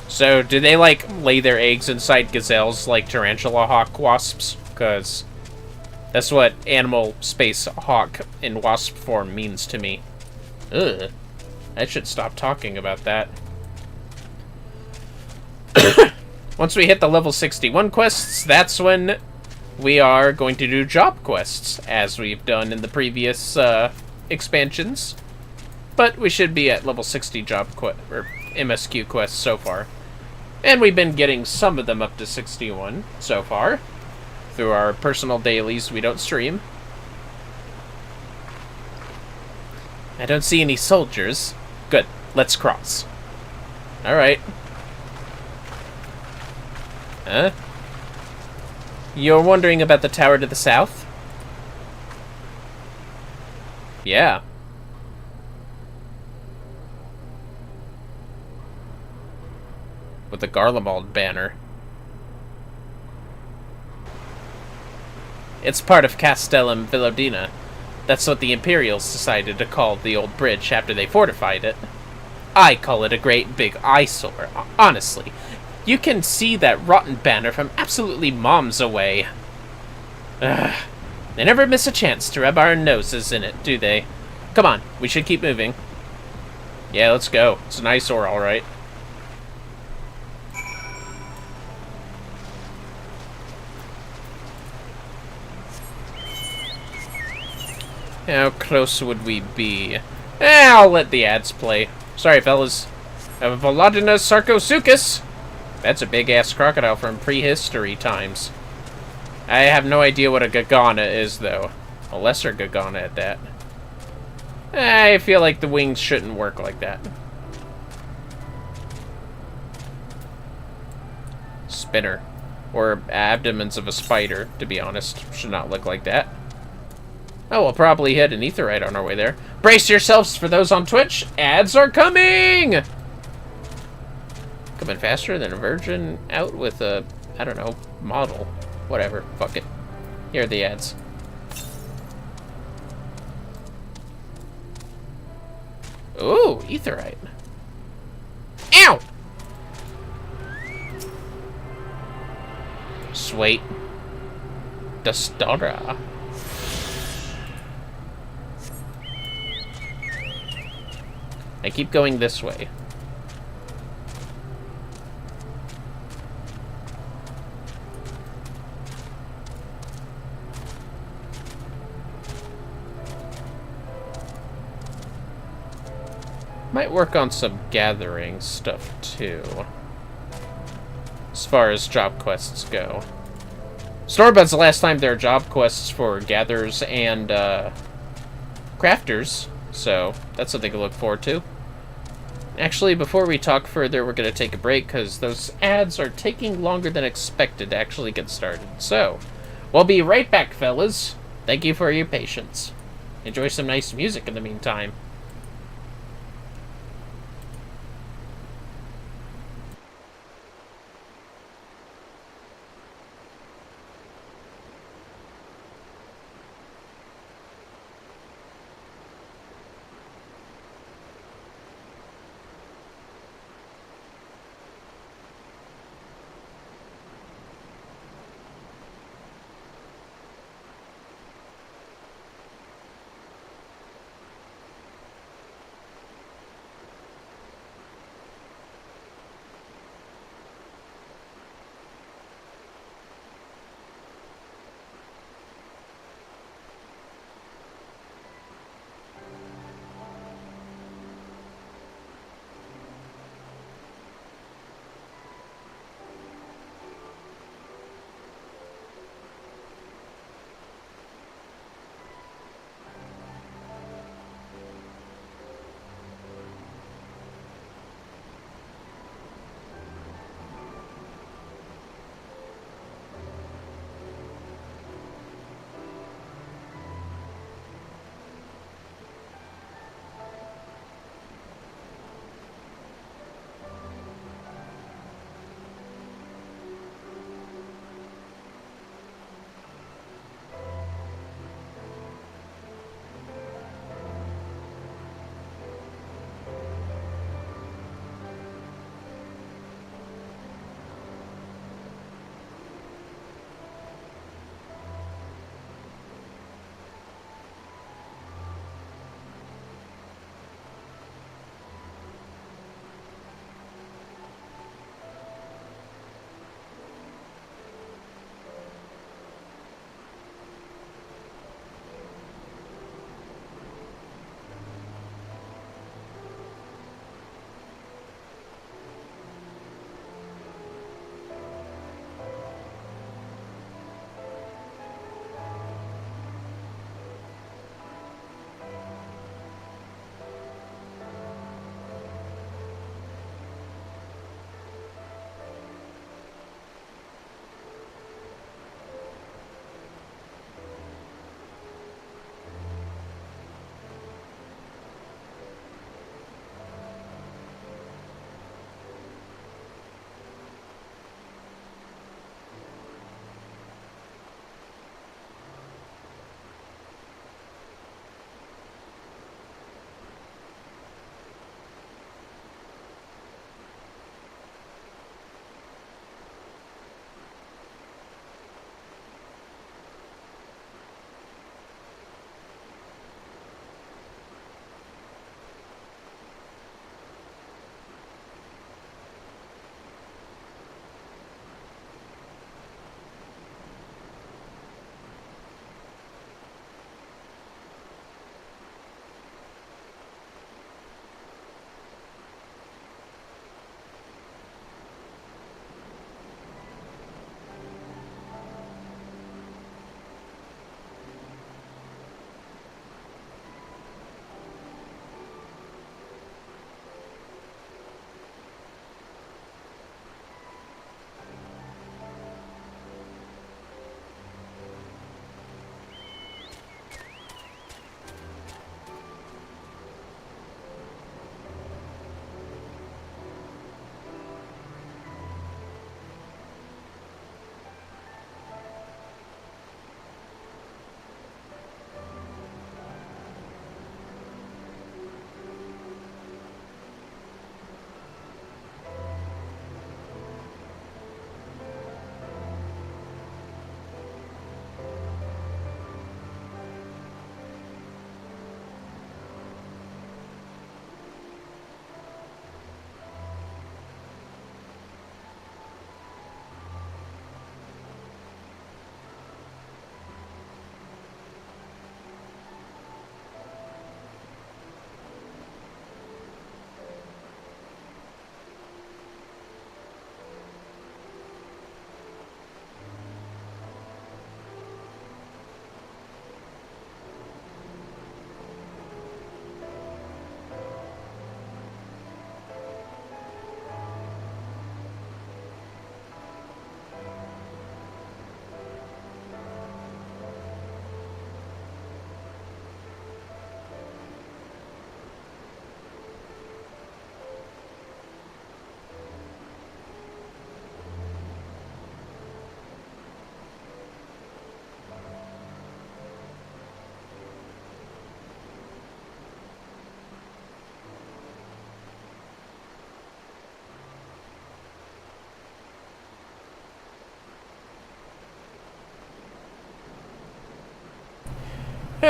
So, do they, like, lay their eggs inside gazelles like tarantula hawk wasps? Because that's what animal space hawk in wasp form means to me. Ugh. I should stop talking about that. Once we hit the level 61 quests, that's when we are going to do job quests, as we've done in the previous expansions. But we should be at level 60 job or MSQ quests so far. And we've been getting some of them up to 61 so far. Through our personal dailies we don't stream. I don't see any soldiers. Good. Let's cross. Alright. Huh? You're wondering about the tower to the south? Yeah. with the Garlemald banner. It's part of Castellum Villodina. That's what the Imperials decided to call the old bridge after they fortified it. I call it a great big eyesore, honestly. You can see that rotten banner from absolutely mom's away. Ugh. They never miss a chance to rub our noses in it, do they? Come on, we should keep moving. Yeah, let's go. It's an eyesore, alright. How close would we be? I'll let the ads play. Sorry, fellas. Volodina Sarcosuchus! That's a big-ass crocodile from prehistory times. I have no idea what a Gagana is, though. A lesser Gagana at that. I feel like the wings shouldn't work like that. Spinner. Or abdomens of a spider, to be honest. Should not look like that. Oh, we'll probably hit an aetherite on our way there. Brace yourselves for those on Twitch. Ads are coming! Coming faster than a virgin out with a, I don't know, model. Whatever. Fuck it. Here are the ads. Ooh, aetherite. Ow! Sweet. Dustora. I keep going this way. Might work on some gathering stuff too, as far as job quests go. Stormblood's the last time there are job quests for gatherers and crafters, so that's something to look forward to. Actually, before we talk further, we're going to take a break because those ads are taking longer than expected to actually get started. So, we'll be right back, fellas. Thank you for your patience. Enjoy some nice music in the meantime.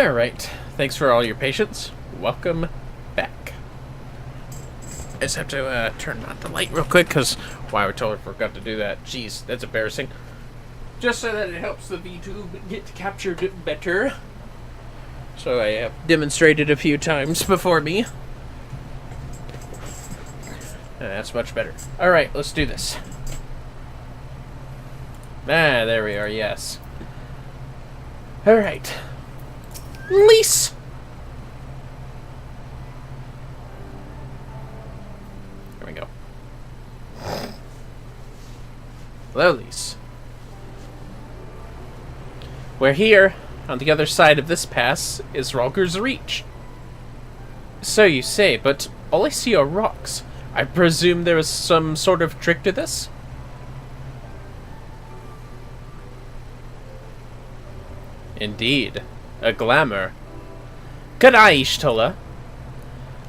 Alright, thanks for all your patience. Welcome back. I just have to turn on the light real quick, because I totally forgot to do that. Jeez, that's embarrassing. Just so that it helps the VTube get captured better. So I have demonstrated a few times before me. That's much better. Alright, let's do this. Ah, there we are, yes. Alright. Lease! There we go. Hello, Lease. We're here. On the other side of this pass is Rhalgr's Reach. So you say, but all I see are rocks. I presume there is some sort of trick to this? Indeed. A glamour. G'day, Ishtula.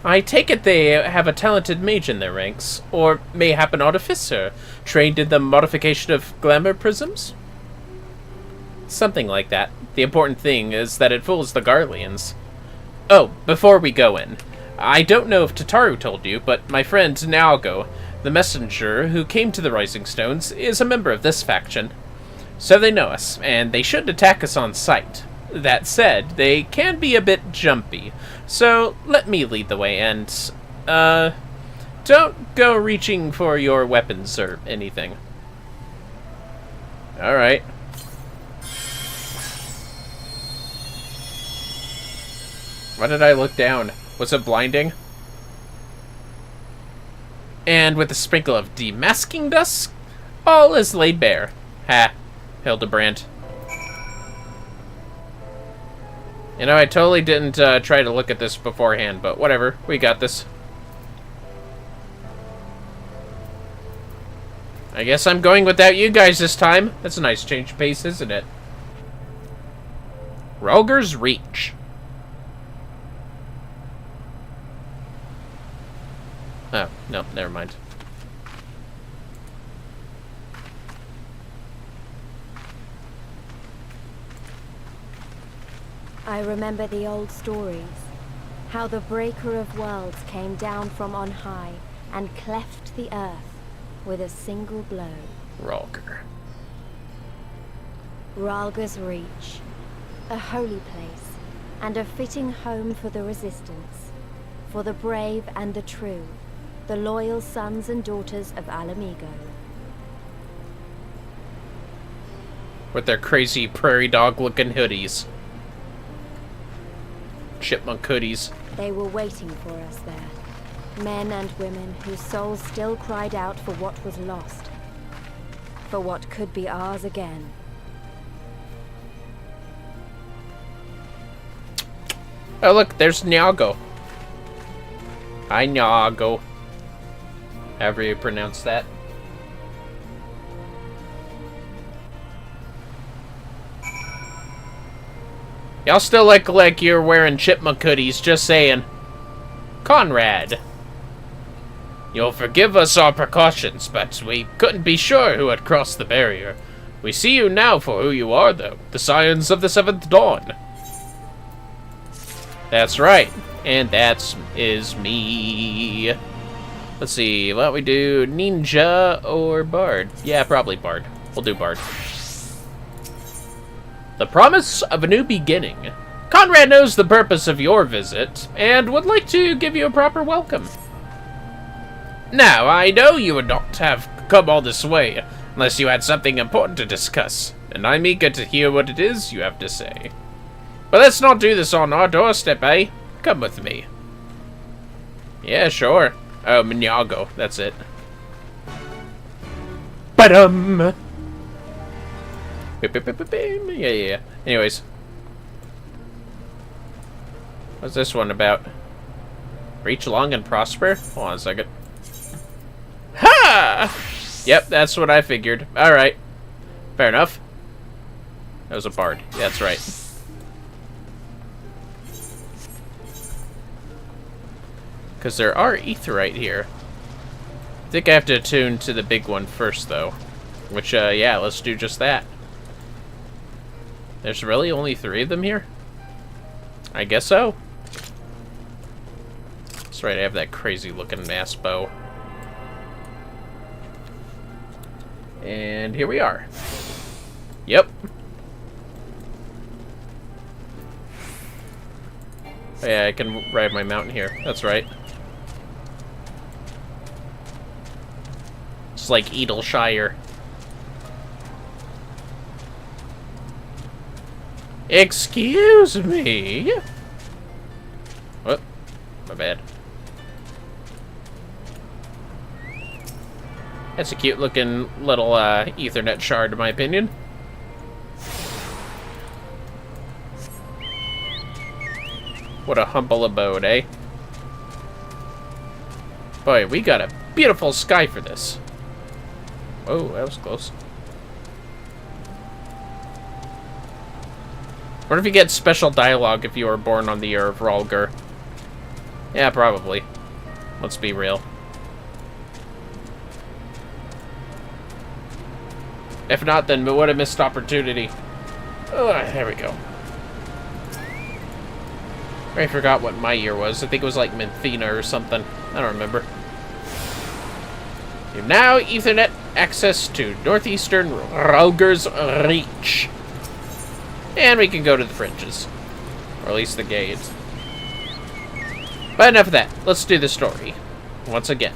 I take it they have a talented mage in their ranks, or mayhap an artificer, trained in the modification of glamour prisms? Something like that. The important thing is that it fools the Garleans. Oh, before we go in, I don't know if Tataru told you, but my friend Naogo, the messenger who came to the Rising Stones, is a member of this faction. So they know us, and they shouldn't attack us on sight. That said, they can be a bit jumpy, so let me lead the way, and, don't go reaching for your weapons or anything. Alright. Why did I look down? Was it blinding? And with a sprinkle of demasking dust, all is laid bare. Ha, Hildebrand. You know, I totally didn't try to look at this beforehand, but whatever. We got this. I guess I'm going without you guys this time. That's a nice change of pace, isn't it? Rhalgr's Reach. Oh, no, never mind. I remember the old stories, how the Breaker of Worlds came down from on high and cleft the earth with a single blow. Rhalgr. Rhalgr's Reach, a holy place, and a fitting home for the Resistance, for the brave and the true, the loyal sons and daughters of Alamigo. With their crazy prairie dog-looking hoodies. Chipmunk hoodies. They were waiting for us there. Men and women whose souls still cried out for what was lost. For what could be ours again. Oh look, there's Nyago. Hi, Nyago. However you pronounce that. Y'all still look like you're wearing chipmunk hoodies, just saying. Conrad. You'll forgive us our precautions, but we couldn't be sure who had crossed the barrier. We see you now for who you are, though. The Scions of the Seventh Dawn. That's right. And that is me. Let's see, why don't we do Ninja or Bard? Yeah, probably Bard. We'll do Bard. The promise of a new beginning. Conrad knows the purpose of your visit, and would like to give you a proper welcome. Now, I know you would not have come all this way, unless you had something important to discuss, and I'm eager to hear what it is you have to say. But let's not do this on our doorstep, eh? Come with me. Yeah, sure. Oh, Minyago, that's it. Ba-dum! Yeah. Anyways. What's this one about? Reach long and prosper? Hold on a second. Ha! Yep, that's what I figured. Alright. Fair enough. That was a bard. Yeah, that's right. Because there are aetheryte here. I think I have to attune to the big one first, though. Which, yeah, let's do just that. There's really only 3 of them here? I guess so. That's right, I have that crazy looking mass bow. And here we are. Yep. Oh, yeah, I can ride my mountain here. That's right. It's like Edalshire. Excuse me. Oh, my bad. That's a cute looking little Ethernet shard, in my opinion. What a humble abode, eh? Boy, we got a beautiful sky for this. Oh, that was close. What if you get special dialogue if you were born on the year of Rhalgr? Yeah, probably. Let's be real. If not, then what a missed opportunity. Oh, there we go. I forgot what my year was. I think it was like Minthena or something. I don't remember. You have now Ethernet access to northeastern Rhalgr's Reach. And we can go to the fringes. Or at least the gates. But enough of that. Let's do the story. Once again.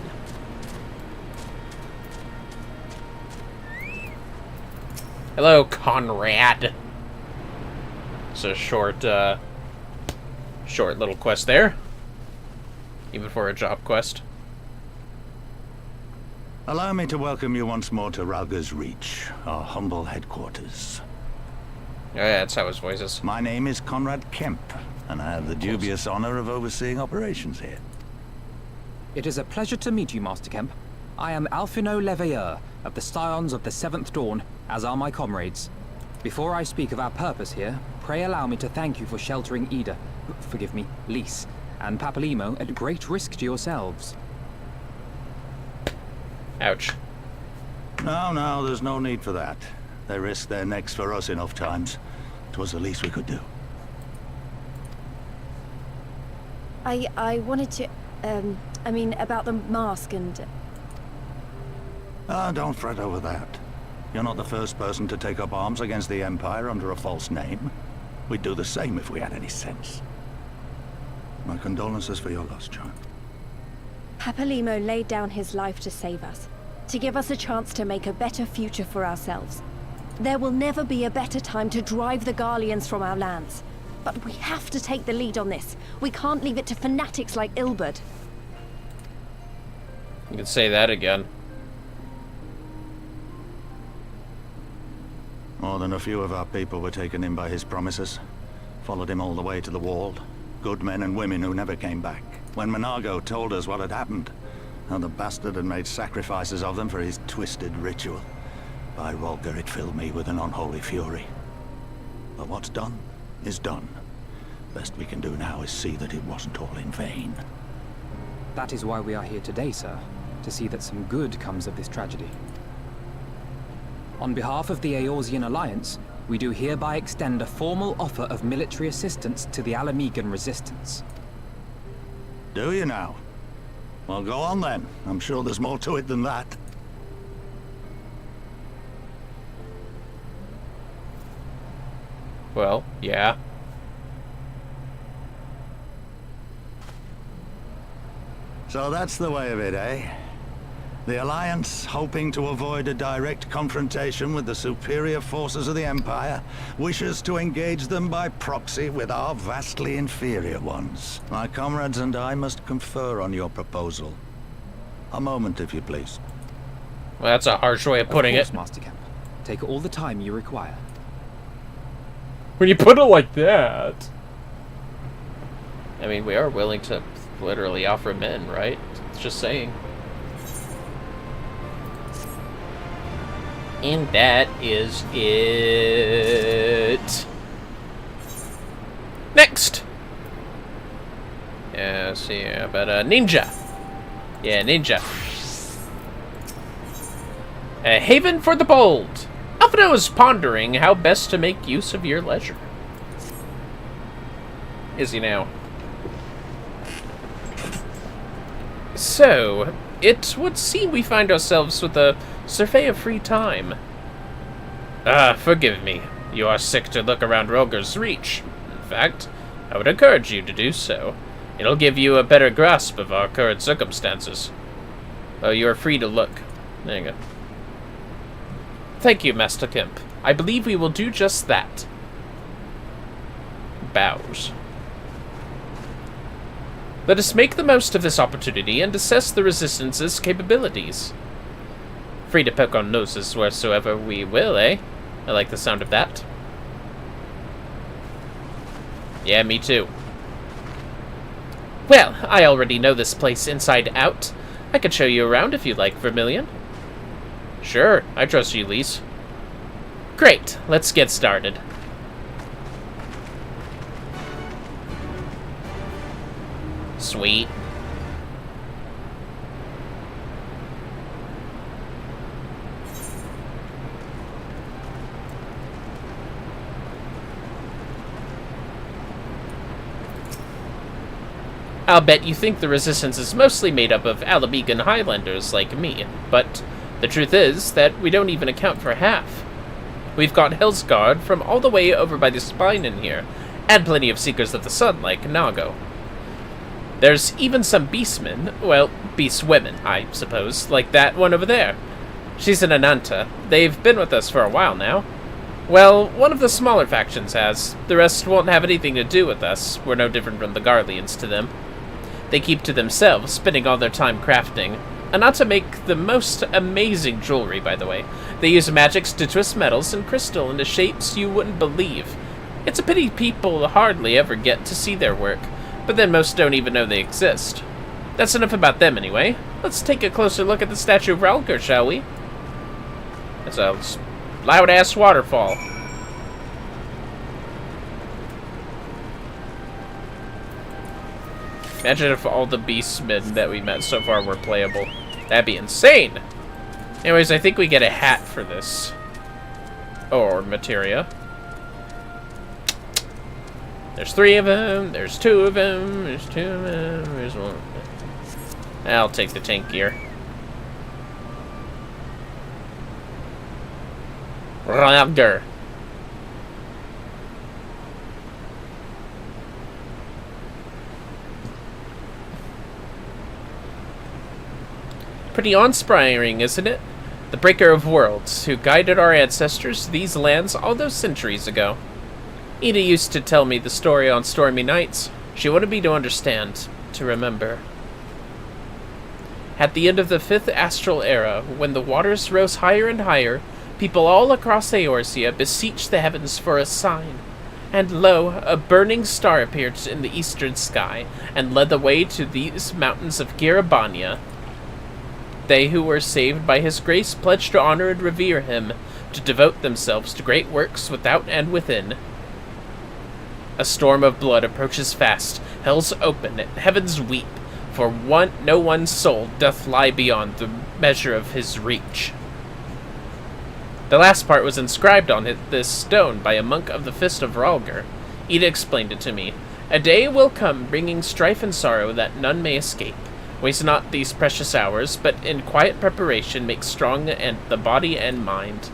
Hello, Conrad. It's a short little quest there. Even for a job quest. Allow me to welcome you once more to Rhalgr's Reach, our humble headquarters. Oh, yeah, that's how his voice is. My name is Conrad Kemp, and I have the dubious honor of overseeing operations here. It is a pleasure to meet you, Master Kemp. I am Alphino Leveilleur, of the Scions of the Seventh Dawn, as are my comrades. Before I speak of our purpose here, pray allow me to thank you for sheltering Ida, forgive me, Lys, and Papalymo at great risk to yourselves. Ouch. No, there's no need for that. They risked their necks for us enough times. 'Twas the least we could do. I wanted to, I mean, about the mask and... Don't fret over that. You're not the first person to take up arms against the Empire under a false name. We'd do the same if we had any sense. My condolences for your loss, child. Papalymo laid down his life to save us, to give us a chance to make a better future for ourselves. There will never be a better time to drive the Garleans from our lands. But we have to take the lead on this. We can't leave it to fanatics like Ilberd. You can say that again. More than a few of our people were taken in by his promises. Followed him all the way to the wall. Good men and women who never came back. When Monargo told us what had happened, how the bastard had made sacrifices of them for his twisted ritual, by Rhalgr it filled me with an unholy fury. But what's done is done. Best we can do now is see that it wasn't all in vain. That is why we are here today, sir, to see that some good comes of this tragedy. On behalf of the Eorzean Alliance, we do hereby extend a formal offer of military assistance to the Alamegan resistance. Do you now? Well, go on then. I'm sure there's more to it than that. Well, yeah. So that's the way of it, eh? The Alliance, hoping to avoid a direct confrontation with the superior forces of the Empire, wishes to engage them by proxy with our vastly inferior ones. My comrades and I must confer on your proposal. A moment, if you please. Well, that's a harsh way of putting it. Master Kemp. Take all the time you require. When you put it like that... I mean, we are willing to literally offer men, right? It's just saying. And that is it. Next! Yeah, let's see about Ninja. Yeah, Ninja. A haven for the bold. Alphino is pondering how best to make use of your leisure. is he now? So, it would seem we find ourselves with a survey of free time. Forgive me. You are sick to look around Rolger's Reach. In fact, I would encourage you to do so. It'll give you a better grasp of our current circumstances. Oh, you are free to look. There you go. Thank you, Master Kemp. I believe we will do just that. Bows. Let us make the most of this opportunity and assess the Resistance's capabilities. Free to poke our noses wheresoever we will, eh? I like the sound of that. Yeah, me too. Well, I already know this place inside out. I could show you around if you'd like, Vermillion. Sure, I trust you, Lise. Great, let's get started. Sweet. I'll bet you think the Resistance is mostly made up of Alabegan Highlanders like me, but the truth is that we don't even account for half. We've got Hellsguard from all the way over by the spine in here, and plenty of Seekers of the Sun like Nago. There's even some beastmen, well, beastwomen, I suppose, like that one over there. She's an Ananta. They've been with us for a while now. Well, one of the smaller factions has. The rest won't have anything to do with us. We're no different from the Garleans to them. They keep to themselves, spending all their time crafting. Ananta make the most amazing jewelry, by the way. They use magics to twist metals and crystal into shapes you wouldn't believe. It's a pity people hardly ever get to see their work, but then most don't even know they exist. That's enough about them anyway. Let's take a closer look at the statue of Ralger, shall we? That's a loud-ass waterfall. Imagine if all the beastmen that we met so far were playable. That'd be insane! Anyways, I think we get a hat for this. Or materia. There's 3 of them, there's 2 of them, there's 2 of them, there's 1. I'll take the tank gear. Ralger. Pretty awe-inspiring, isn't it? The Breaker of Worlds, who guided our ancestors to these lands all those centuries ago. Ida used to tell me the story on stormy nights. She wanted me to understand, to remember. At the end of the 5th astral era, when the waters rose higher and higher, people all across Eorzea beseeched the heavens for a sign. And lo, a burning star appeared in the eastern sky, and led the way to these mountains of Girabania. They who were saved by his grace pledged to honor and revere him, to devote themselves to great works without and within. A storm of blood approaches fast, hells open, and heavens weep, for no one soul doth lie beyond the measure of his reach. The last part was inscribed on this stone by a monk of the Fist of Ralger. Ida explained it to me. A day will come bringing strife and sorrow that none may escape. Waste not these precious hours, but in quiet preparation make strong the body and mind.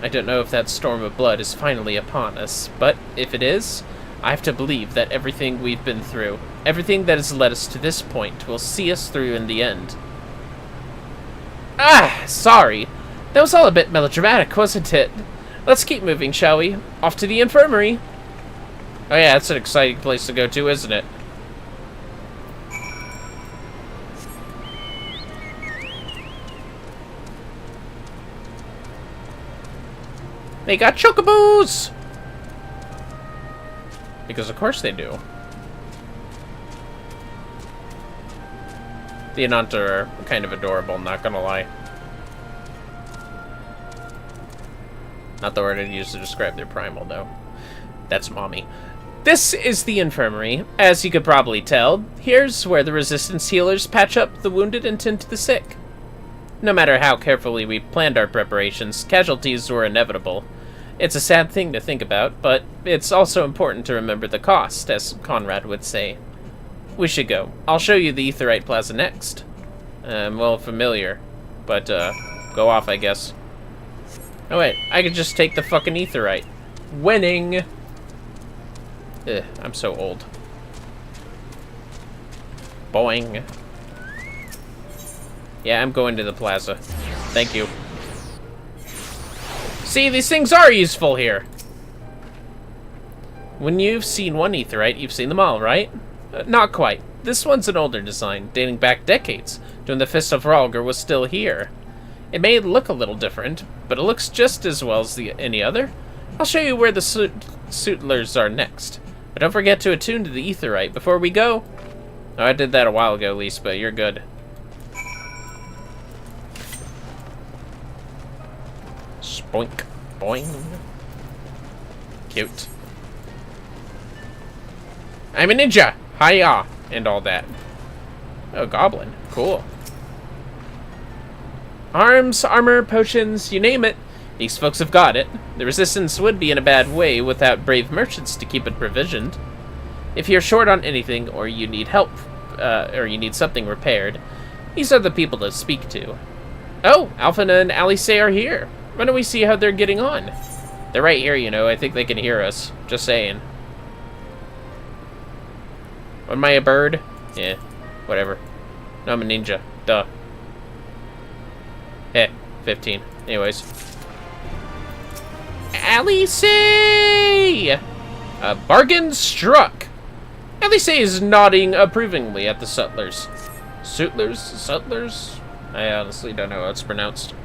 I don't know if that storm of blood is finally upon us, but if it is, I have to believe that everything we've been through, everything that has led us to this point, will see us through in the end. Sorry. That was all a bit melodramatic, wasn't it? Let's keep moving, shall we? Off to the infirmary. Oh yeah, that's an exciting place to go to, isn't it? They got chocobos! Because of course they do. The Ananta are kind of adorable, not gonna lie. Not the word I'd use to describe their primal, though. That's mommy. This is the infirmary. As you could probably tell, here's where the resistance healers patch up the wounded and tend to the sick. No matter how carefully we planned our preparations, casualties were inevitable. It's a sad thing to think about, but it's also important to remember the cost, as Conrad would say. We should go. I'll show you the Aetheryte Plaza next. I'm well familiar, but go off, I guess. Oh wait, I could just take the fucking Aetheryte. Winning! Ugh, I'm so old. Boing. Yeah, I'm going to the plaza. Thank you. See, these things are useful here. When you've seen one Aetheryte, you've seen them all, right? Not quite. This one's an older design, dating back decades, to when the Fist of Rhalgr was still here. It may look a little different, but it looks just as well as any other. I'll show you where the suitlers are next. But don't forget to attune to the Aetheryte before we go. Oh, I did that a while ago, Lise, but you're good. Spoink. Boing. Cute. I'm a ninja! Hiya! And all that. Oh, goblin. Cool. Arms, armor, potions, you name it. These folks have got it. The resistance would be in a bad way without brave merchants to keep it provisioned. If you're short on anything, or you need help, or you need something repaired, these are the people to speak to. Oh, Alphina and Alice are here. Why don't we see how they're getting on? They're right here, you know. I think they can hear us. Just saying. Am I a bird? Yeah, whatever. No, I'm a ninja. Duh. Heh, 15. Anyways. Alice! A bargain struck! Alice is nodding approvingly at the sutlers. Sutlers? Sutlers? I honestly don't know how it's pronounced.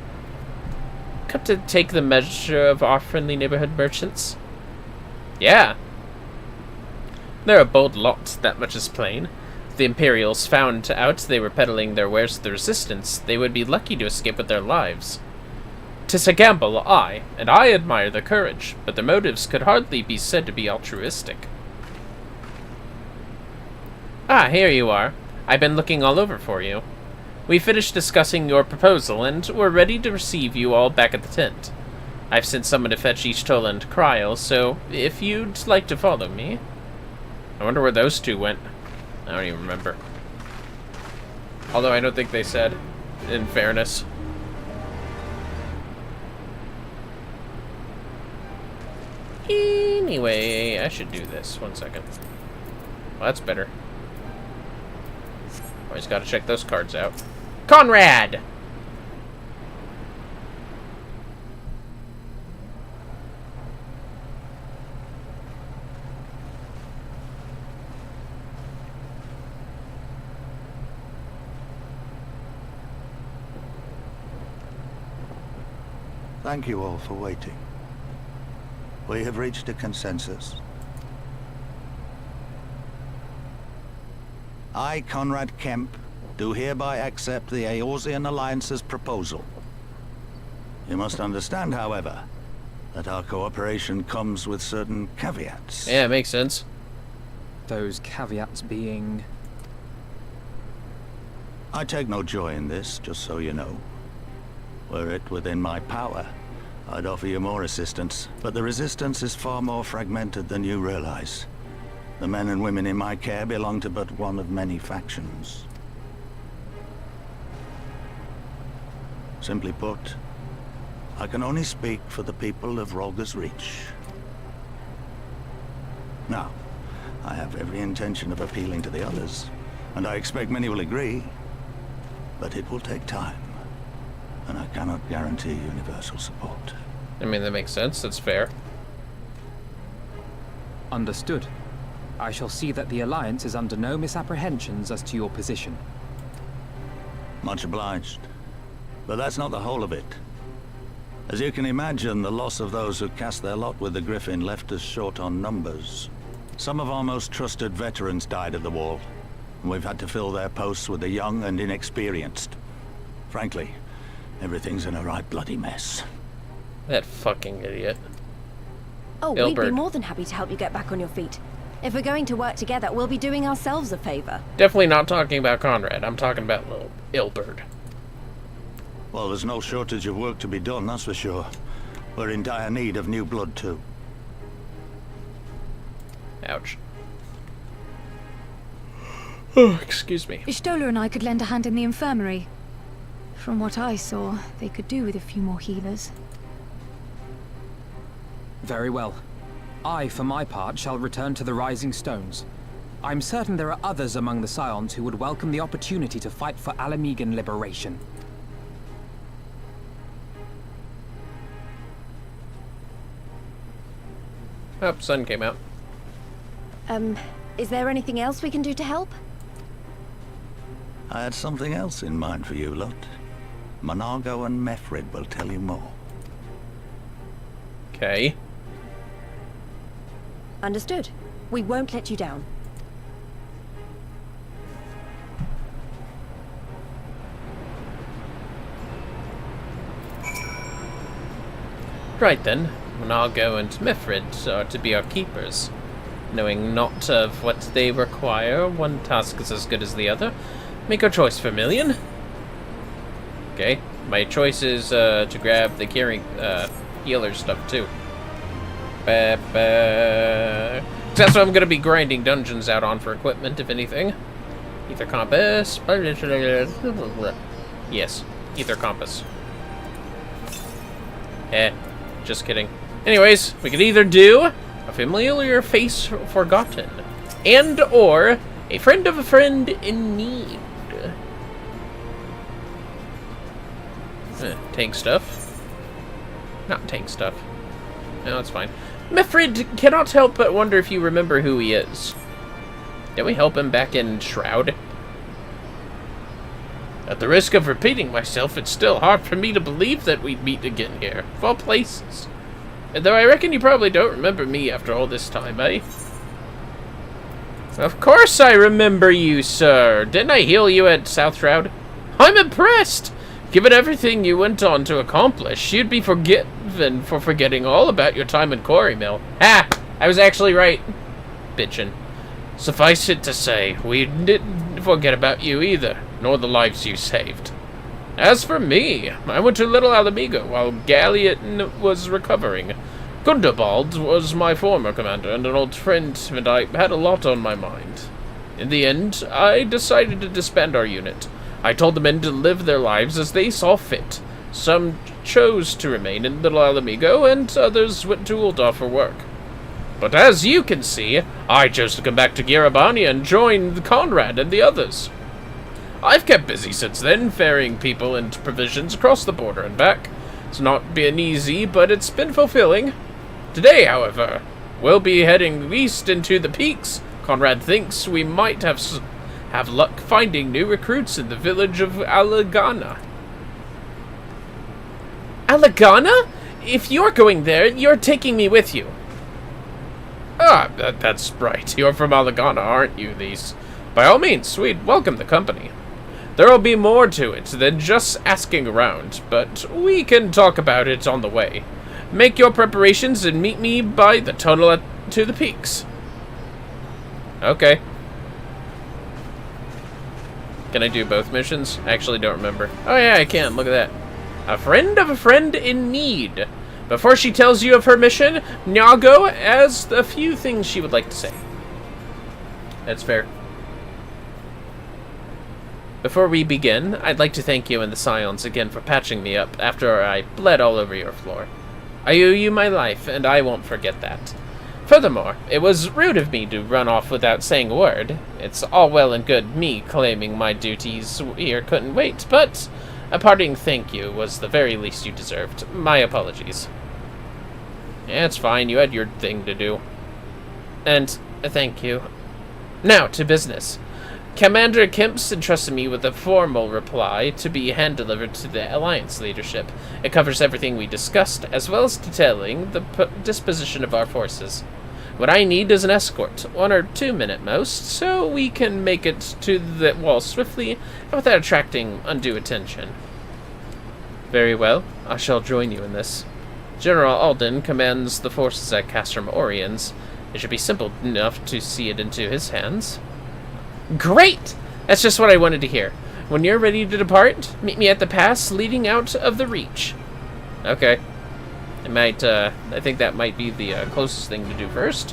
Come to take the measure of our friendly neighborhood merchants? Yeah. They're a bold lot, that much is plain. If the Imperials found out they were peddling their wares to the Resistance, they would be lucky to escape with their lives. 'Tis a gamble, aye, and I admire their courage, but their motives could hardly be said to be altruistic. Ah, here you are. I've been looking all over for you. We finished discussing your proposal, and we're ready to receive you all back at the tent. I've sent someone to fetch Y'shtola and Kryl, so if you'd like to follow me... I wonder where those two went. I don't even remember. Although I don't think they said, in fairness. Anyway, I should do this. 1 second. Well, that's better. Always gotta check those cards out. Conrad! Thank you all for waiting. We have reached a consensus. I, Conrad Kemp, do hereby accept the Eorzean Alliance's proposal. You must understand, however, that our cooperation comes with certain caveats. Yeah, it makes sense. Those caveats being... I take no joy in this, just so you know. Were it within my power, I'd offer you more assistance, but the Resistance is far more fragmented than you realize. The men and women in my care belong to but one of many factions. Simply put, I can only speak for the people of Rhalgr's Reach. Now, I have every intention of appealing to the others, and I expect many will agree, but it will take time. And I cannot guarantee universal support. I mean, that makes sense. That's fair. Understood. I shall see that the Alliance is under no misapprehensions as to your position. Much obliged. But that's not the whole of it. As you can imagine, the loss of those who cast their lot with the Griffin left us short on numbers. Some of our most trusted veterans died at the wall, and we've had to fill their posts with the young and inexperienced. Frankly, everything's in a right bloody mess. That fucking idiot. Oh, we'd be Ilbert. more than happy to help you get back on your feet. If we're going to work together, we'll be doing ourselves a favor. Definitely not talking about Conrad. I'm talking about little Ilbert. Well, there's no shortage of work to be done, that's for sure. We're in dire need of new blood too. Ouch. Oh, excuse me. Ishtola and I could lend a hand in the infirmary. From what I saw, they could do with a few more healers. Very well. I, for my part, shall return to the Rising Stones. I'm certain there are others among the Scions who would welcome the opportunity to fight for Alamegan liberation. Oh, sun came out. Is there anything else we can do to help? I had something else in mind for you lot. Monargo and Mefred will tell you more. Okay. Understood. We won't let you down. Right then, Monargo and Mefred are to be our keepers. Knowing not of what they require, one task is as good as the other. Make your choice, Vermillion. Okay, my choice is to grab the healer stuff too. That's what I'm gonna be grinding dungeons out on for equipment, if anything. Ether compass. Yes, ether compass. Just kidding. Anyways, we could either do a familiar face forgotten, and or a friend of a friend in need. Tank stuff. Not tank stuff. No, that's fine. Mefred cannot help but wonder if you remember who he is. Did we help him back in Shroud? At the risk of repeating myself, it's still hard for me to believe that we'd meet again here, of all places. And though I reckon you probably don't remember me after all this time, eh? Of course I remember you, sir. Didn't I heal you at South Shroud? I'm impressed! Given everything you went on to accomplish, you'd be forgiven for forgetting all about your time in Quarry Mill. Ha! I was actually right. Bitchin'. Suffice it to say, we didn't forget about you either, nor the lives you saved. As for me, I went to Little Alamigo while Galliot was recovering. Gundobald was my former commander and an old friend, and I had a lot on my mind. In the end, I decided to disband our unit. I told the men to live their lives as they saw fit. Some chose to remain in Little Alamigo, and others went to Ul'dah for work. But as you can see, I chose to come back to Garabania and join Conrad and the others. I've kept busy since then, ferrying people and provisions across the border and back. It's not been easy, but it's been fulfilling. Today, however, we'll be heading east into the peaks. Conrad thinks we might have luck finding new recruits in the village of Alagana. Alagana? If you're going there, you're taking me with you. Ah, that's right. You're from Alagana, aren't you, Lise? By all means, we'd welcome the company. There'll be more to it than just asking around, but we can talk about it on the way. Make your preparations and meet me by the tunnel to the peaks. Okay. Can I do both missions? I actually don't remember. Oh yeah, I can. Look at that. A friend of a friend in need. Before she tells you of her mission, Nyago has a few things she would like to say. That's fair. Before we begin, I'd like to thank you and the Scions again for patching me up after I bled all over your floor. I owe you my life, and I won't forget that. Furthermore, it was rude of me to run off without saying a word. It's all well and good me claiming my duties here couldn't wait, but a parting thank you was the very least you deserved. My apologies. Yeah, it's fine, you had your thing to do. And thank you. Now, to business. Commander Kemps entrusted me with a formal reply to be hand-delivered to the Alliance leadership. It covers everything we discussed, as well as detailing the disposition of our forces. What I need is an escort, 1 or 2 minute most, so we can make it to the wall swiftly and without attracting undue attention. Very well, I shall join you in this. General Alden commands the forces at Castrum Oriens. It should be simple enough to see it into his hands. Great! That's just what I wanted to hear. When you're ready to depart, meet me at the pass leading out of the Reach. Okay. I think that might be the closest thing to do first.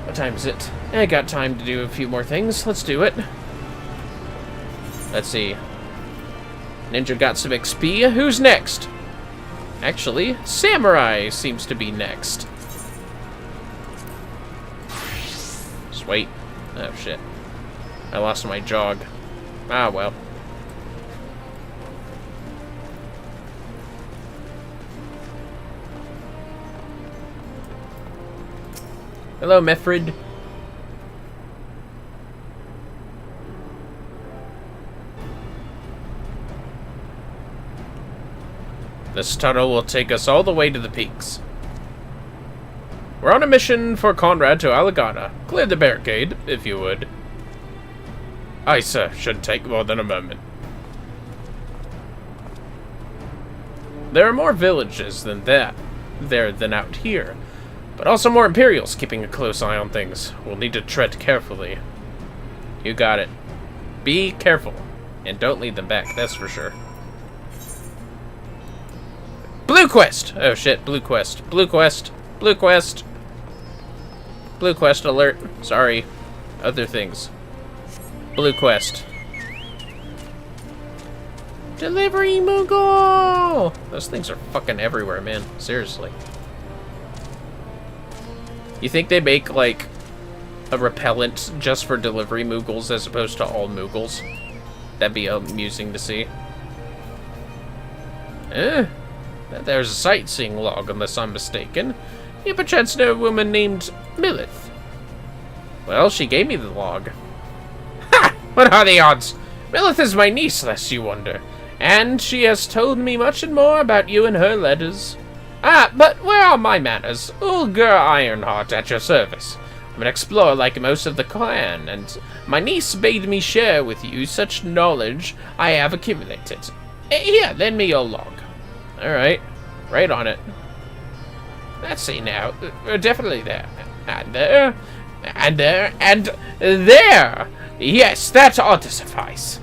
What time is it? I got time to do a few more things. Let's do it. Let's see. Ninja got some XP. Who's next? Actually, Samurai seems to be next. Sweet. Oh, shit. I lost my jog. Ah, well. Hello, Mefrid. This tunnel will take us all the way to the peaks. We're on a mission for Conrad to Alagana. Clear the barricade, if you would. Aye, sir. Shouldn't take more than a moment. There are more villages than that there than out here, but also more Imperials keeping a close eye on things. We'll need to tread carefully. You got it. Be careful, and don't lead them back, that's for sure. Blue quest! Oh shit, blue quest. Blue quest. Blue quest. Blue quest alert. Sorry. Other things. Blue quest. Delivery Moogle! Those things are fucking everywhere, man. Seriously. You think they make, like, a repellent just for delivery Moogles as opposed to all Moogles? That'd be amusing to see. There's a sightseeing log, unless I'm mistaken. You perchance know a woman named Millith? Well, she gave me the log. Ha! What are the odds? Millith is my niece, lest you wonder. And she has told me much and more about you in her letters. Ah, but where are my manners? Ulgur Ironheart at your service. I'm an explorer like most of the clan, and my niece bade me share with you such knowledge I have accumulated. Here, lend me your log. Alright, right on it. Let's see now. We're definitely there. And there. And there. And there! Yes, that ought to suffice.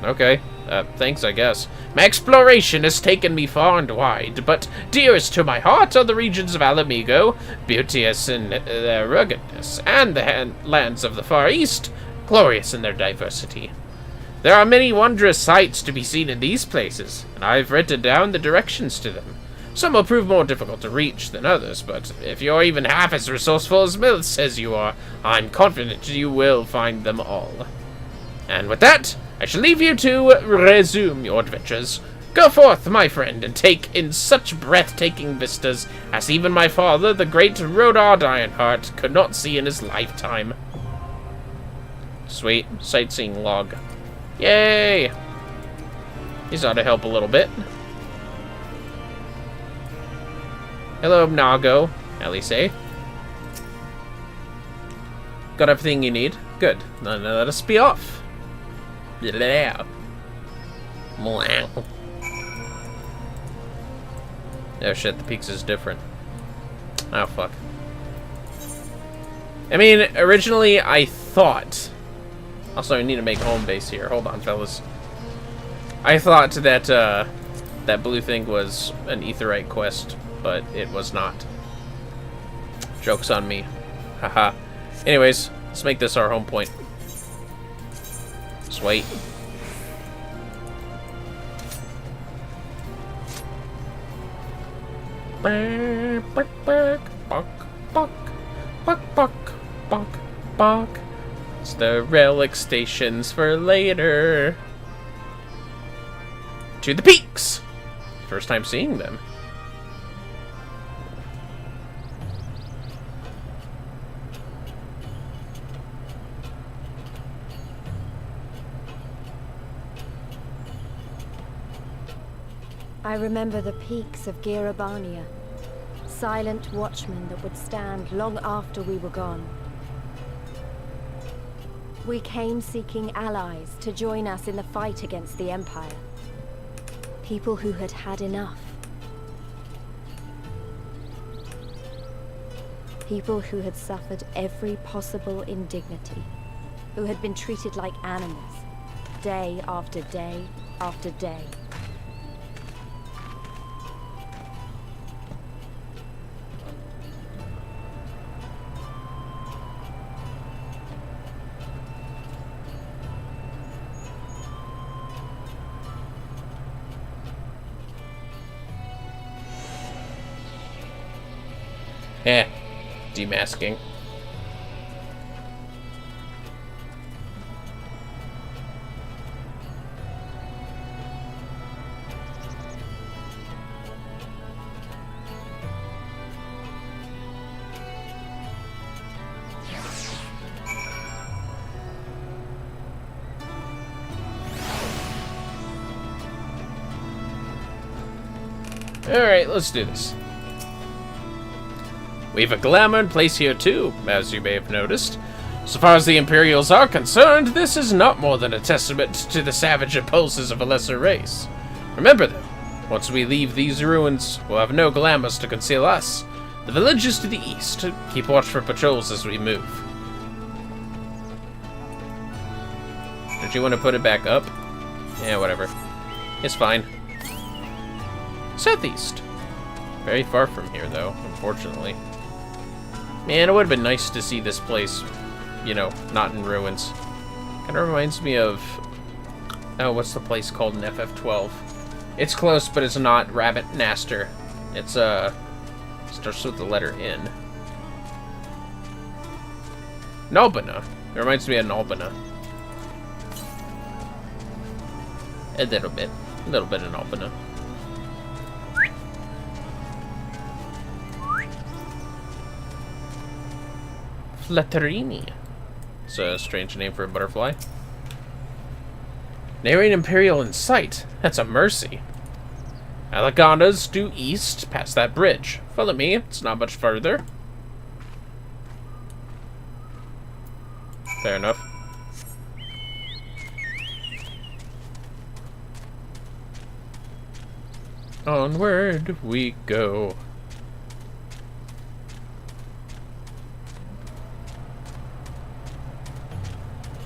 Okay. Thanks, I guess. My exploration has taken me far and wide, but dearest to my heart are the regions of Alamigo, beauteous in their ruggedness, and the lands of the Far East, glorious in their diversity. There are many wondrous sights to be seen in these places, and I've written down the directions to them. Some will prove more difficult to reach than others, but if you're even half as resourceful as Mills says you are, I'm confident you will find them all. And with that, I shall leave you to resume your adventures. Go forth, my friend, and take in such breathtaking vistas as even my father, the great Rodard Ironheart, could not see in his lifetime. Sweet. Sightseeing log. Yay! These ought to help a little bit. Hello, Nago. Elise. Got everything you need? Good. Now let us be off. Yeah. Oh shit, the peaks is different. Oh fuck. I mean, originally I thought... Also, I need to make home base here. Hold on, fellas. I thought that, that blue thing was an Aetheryte quest, but it was not. Joke's on me. Haha. Anyways, let's make this our home point. Sweet. It's the relic stations for later. To the peaks! First time seeing them. I remember the peaks of Girabania, silent watchmen that would stand long after we were gone. We came seeking allies to join us in the fight against the Empire. People who had had enough. People who had suffered every possible indignity. Who had been treated like animals, day after day after day. Demasking. Alright, let's do this. We have a glamour place here too, as you may have noticed. So far as the Imperials are concerned, this is not more than a testament to the savage impulses of a lesser race. Remember though, once we leave these ruins, we'll have no glamours to conceal us. The village is to the east. Keep watch for patrols as we move. Don't you want to put it back up? Yeah, whatever. It's fine. Southeast. Very far from here, though, unfortunately. Man, it would have been nice to see this place, you know, not in ruins. Kind of reminds me of... Oh, what's the place called in FF12? It's close, but it's not Rabbit Naster. It's, starts with the letter N. Nalbina. It reminds me of Nalbina. A little bit. A little bit of Nalbina. Flatterini. It's a strange name for a butterfly. Nary Imperial in sight. That's a mercy. Alagana's due east, past that bridge. Follow me, it's not much further. Fair enough. Onward we go.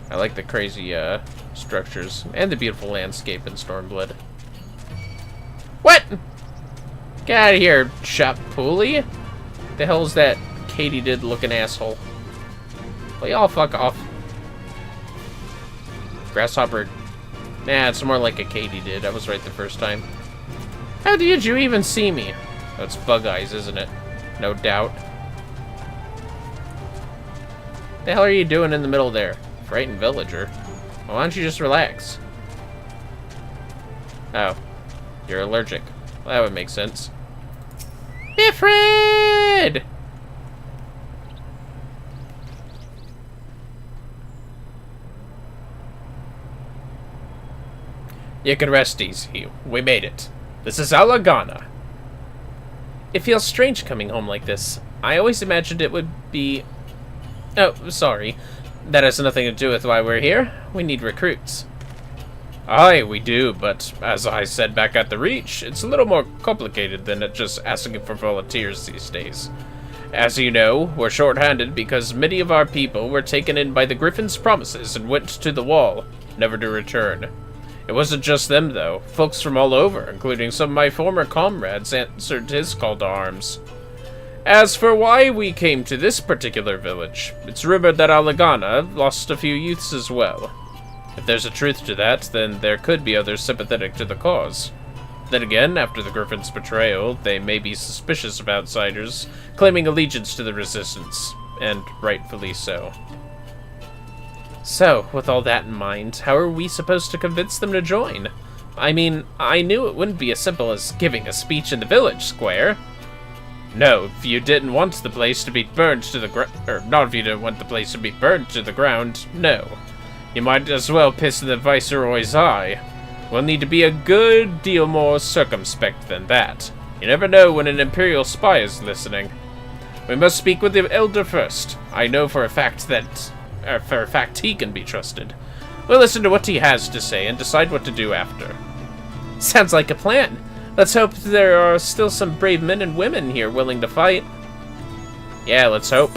I like the crazy structures and the beautiful landscape in Stormblood. What? Get out of here, Shop Pulley. The hell's that Katie-did looking asshole? Well, y'all fuck off. Grasshopper. Nah, it's more like a Katie-did. I was right the first time. How did you even see me? That's Bug Eyes, isn't it? No doubt. The hell are you doing in the middle there? Frightened villager. Well, why don't you just relax? Oh. You're allergic. Well, that would make sense. Bifred! You can rest easy. We made it. This is Alagana. It feels strange coming home like this. I always imagined it would be... Oh, sorry. That has nothing to do with why we're here. We need recruits. Aye, we do, but as I said back at the Reach, it's a little more complicated than just asking for volunteers these days. As you know, we're short-handed because many of our people were taken in by the Griffin's promises and went to the Wall, never to return. It wasn't just them, though. Folks from all over, including some of my former comrades, answered his call to arms. As for why we came to this particular village, it's rumored that Alagana lost a few youths as well. If there's a truth to that, then there could be others sympathetic to the cause. Then again, after the Griffin's betrayal, they may be suspicious of outsiders, claiming allegiance to the Resistance, and rightfully so. So, with all that in mind, how are we supposed to convince them to join? I mean, I knew it wouldn't be as simple as giving a speech in the village square. No, if you didn't want the place to be burned to the ground, or not if you didn't want the place to be burned to the ground, no. You might as well piss in the Viceroy's eye. We'll need to be a good deal more circumspect than that. You never know when an Imperial spy is listening. We must speak with the Elder first. I know for a fact that... for a fact he can be trusted. We'll listen to what he has to say and decide what to do after. Sounds like a plan. Let's hope there are still some brave men and women here willing to fight. Yeah, let's hope.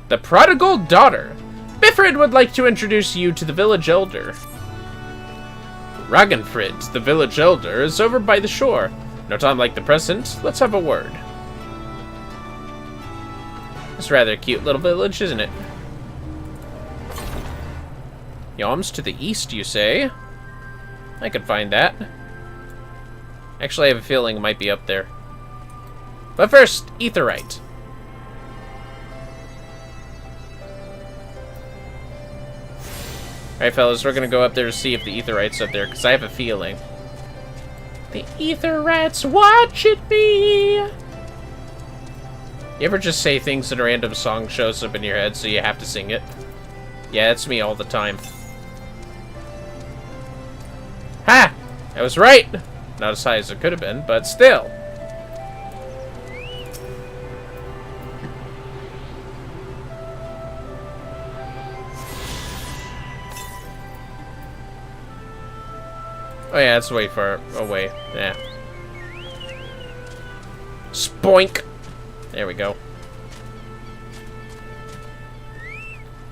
The Prodigal Daughter. Bifrid would like to introduce you to the village elder. Ragnfrid, the village elder, is over by the shore. No time like the present. Let's have a word. It's a rather cute little village, isn't it? Yom's to the east, you say? I could find that. Actually, I have a feeling it might be up there. But first, Aetheryte. Alright, fellas, we're gonna go up there to see if the Aetheryte's up there, because I have a feeling. The Aetheryte's watching me! You ever just say things and a random song shows up in your head, so you have to sing it? Yeah, it's me all the time. Ha! I was right! Not as high as it could have been, but still. Oh yeah, it's way far away. Yeah. Spoink! There we go.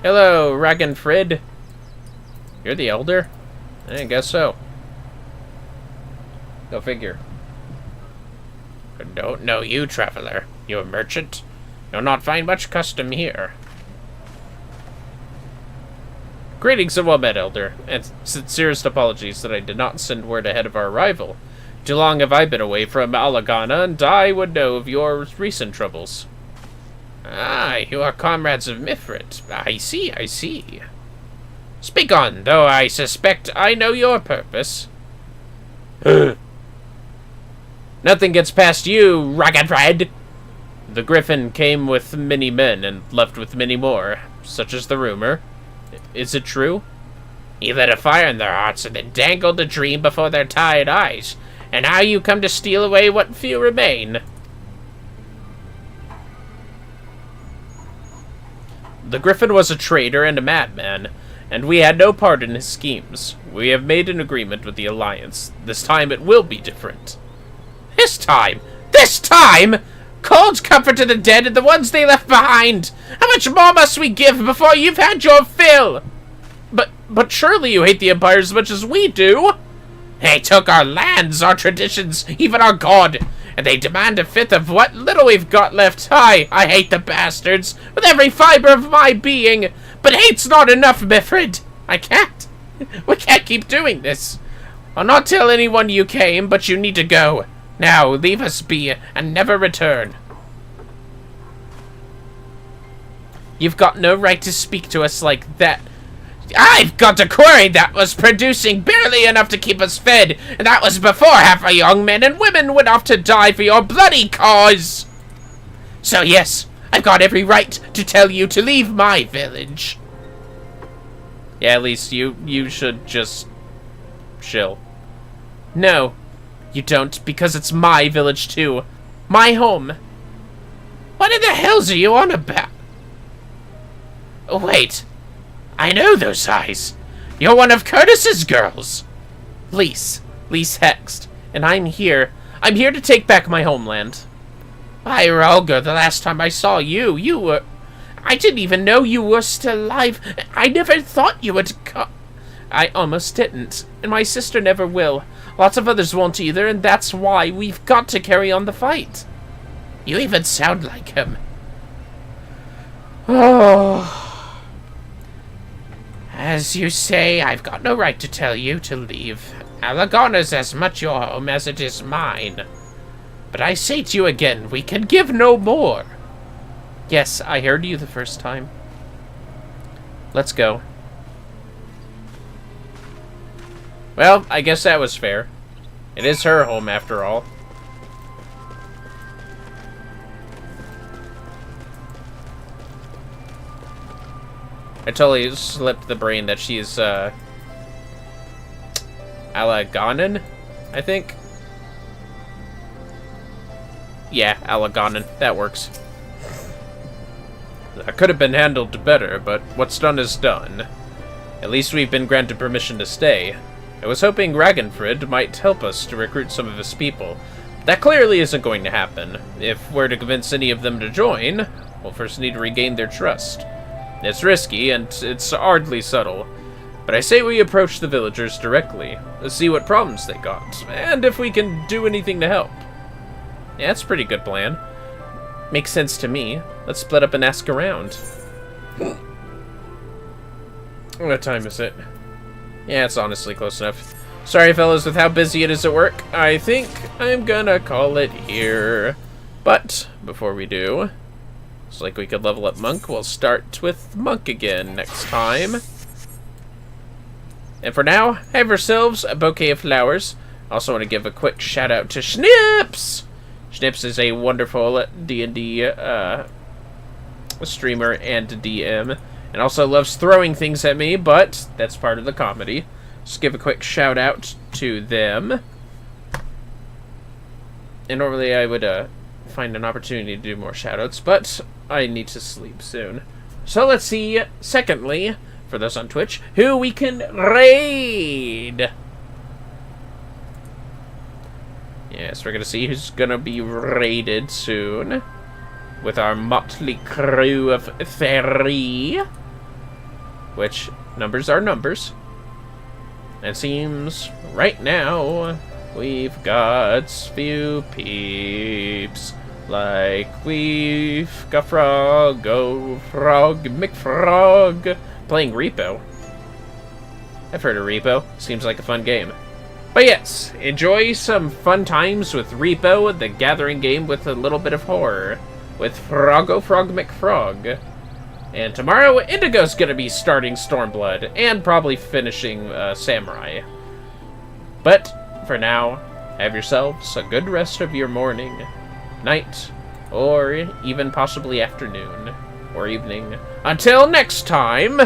Hello, Ragnfrid. You're the elder? I guess so. Go figure. I don't know you, traveler. You a merchant? You'll not find much custom here. Greetings and well met, Elder, and sincerest apologies that I did not send word ahead of our arrival. Too long have I been away from Alagana, and I would know of your recent troubles. Ah, you are comrades of Mithrid. I see, I see. Speak on, though I suspect I know your purpose. Nothing gets past you, Ragnfrid! The Griffin came with many men and left with many more, such as the rumor. Is it true? He lit a fire in their hearts and then dangled a dream before their tired eyes. And now you come to steal away what few remain. The Griffin was a traitor and a madman, and we had no part in his schemes. We have made an agreement with the Alliance. This time it will be different. This time? This time? Cold comfort to the dead and the ones they left behind. How much more must we give before you've had your fill? But surely you hate the Empire as much as we do. They took our lands, our traditions, even our god, and they demand a fifth of what little we've got left. I hate the bastards with every fiber of my being. But hate's not enough, Mithrid. I can't. We can't keep doing this. I'll not tell anyone you came, but you need to go. Now, leave us be and never return. You've got no right to speak to us like that. I've got a quarry that was producing barely enough to keep us fed, and that was before half our young men and women went off to die for your bloody cause. So yes, I've got every right to tell you to leave my village. Yeah, at least you should just chill. No, you don't, because it's my village too. My home. What in the hells are you on about? Oh, wait. I know those eyes. You're one of Curtis's girls. Lise Hext, and I'm here to take back my homeland. By Rolger, the last time I saw you, you were... I didn't even know you were still alive. I never thought you would come. I almost didn't, and my sister never will. Lots of others won't either, and that's why we've got to carry on the fight. You even sound like him. Oh... As you say, I've got no right to tell you to leave. Alagana's as much your home as it is mine. But I say to you again, we can give no more. Yes, I heard you the first time. Let's go. Well, I guess that was fair. It is her home, after all. I totally slipped the brain that she's, Alaganan, I think? Yeah, Alaganan. That works. That could have been handled better, but what's done is done. At least we've been granted permission to stay. I was hoping Ragnfrid might help us to recruit some of his people. That clearly isn't going to happen. If we're to convince any of them to join, we'll first need to regain their trust. It's risky, and it's hardly subtle. But I say we approach the villagers directly, see what problems they got, and if we can do anything to help. Yeah, that's a pretty good plan. Makes sense to me. Let's split up and ask around. What time is it? Yeah, it's honestly close enough. Sorry, fellas, with how busy it is at work, I think I'm gonna call it here. But, before we do, it's like we could level up Monk. We'll start with Monk again next time. And for now, have yourselves a bouquet of flowers. Also want to give a quick shout out to Schnips! Schnips is a wonderful D&D streamer and DM, and also loves throwing things at me, but that's part of the comedy. Just give a quick shout out to them. And normally I would find an opportunity to do more shout outs, but I need to sleep soon. So let's see, secondly, for those on Twitch, who we can raid. Yes, we're gonna see who's gonna be raided soon with our motley crew of 3, which numbers are numbers. It seems right now we've got few peeps. Like we've got Frog, McFrog, playing Repo. I've heard of Repo. Seems like a fun game. But yes, enjoy some fun times with Repo, the gathering game with a little bit of horror, with Frog McFrog. And tomorrow, Indigo's gonna be starting Stormblood, and probably finishing Samurai. But, for now, have yourselves a good rest of your morning, night, or even possibly afternoon, or evening. Until next time!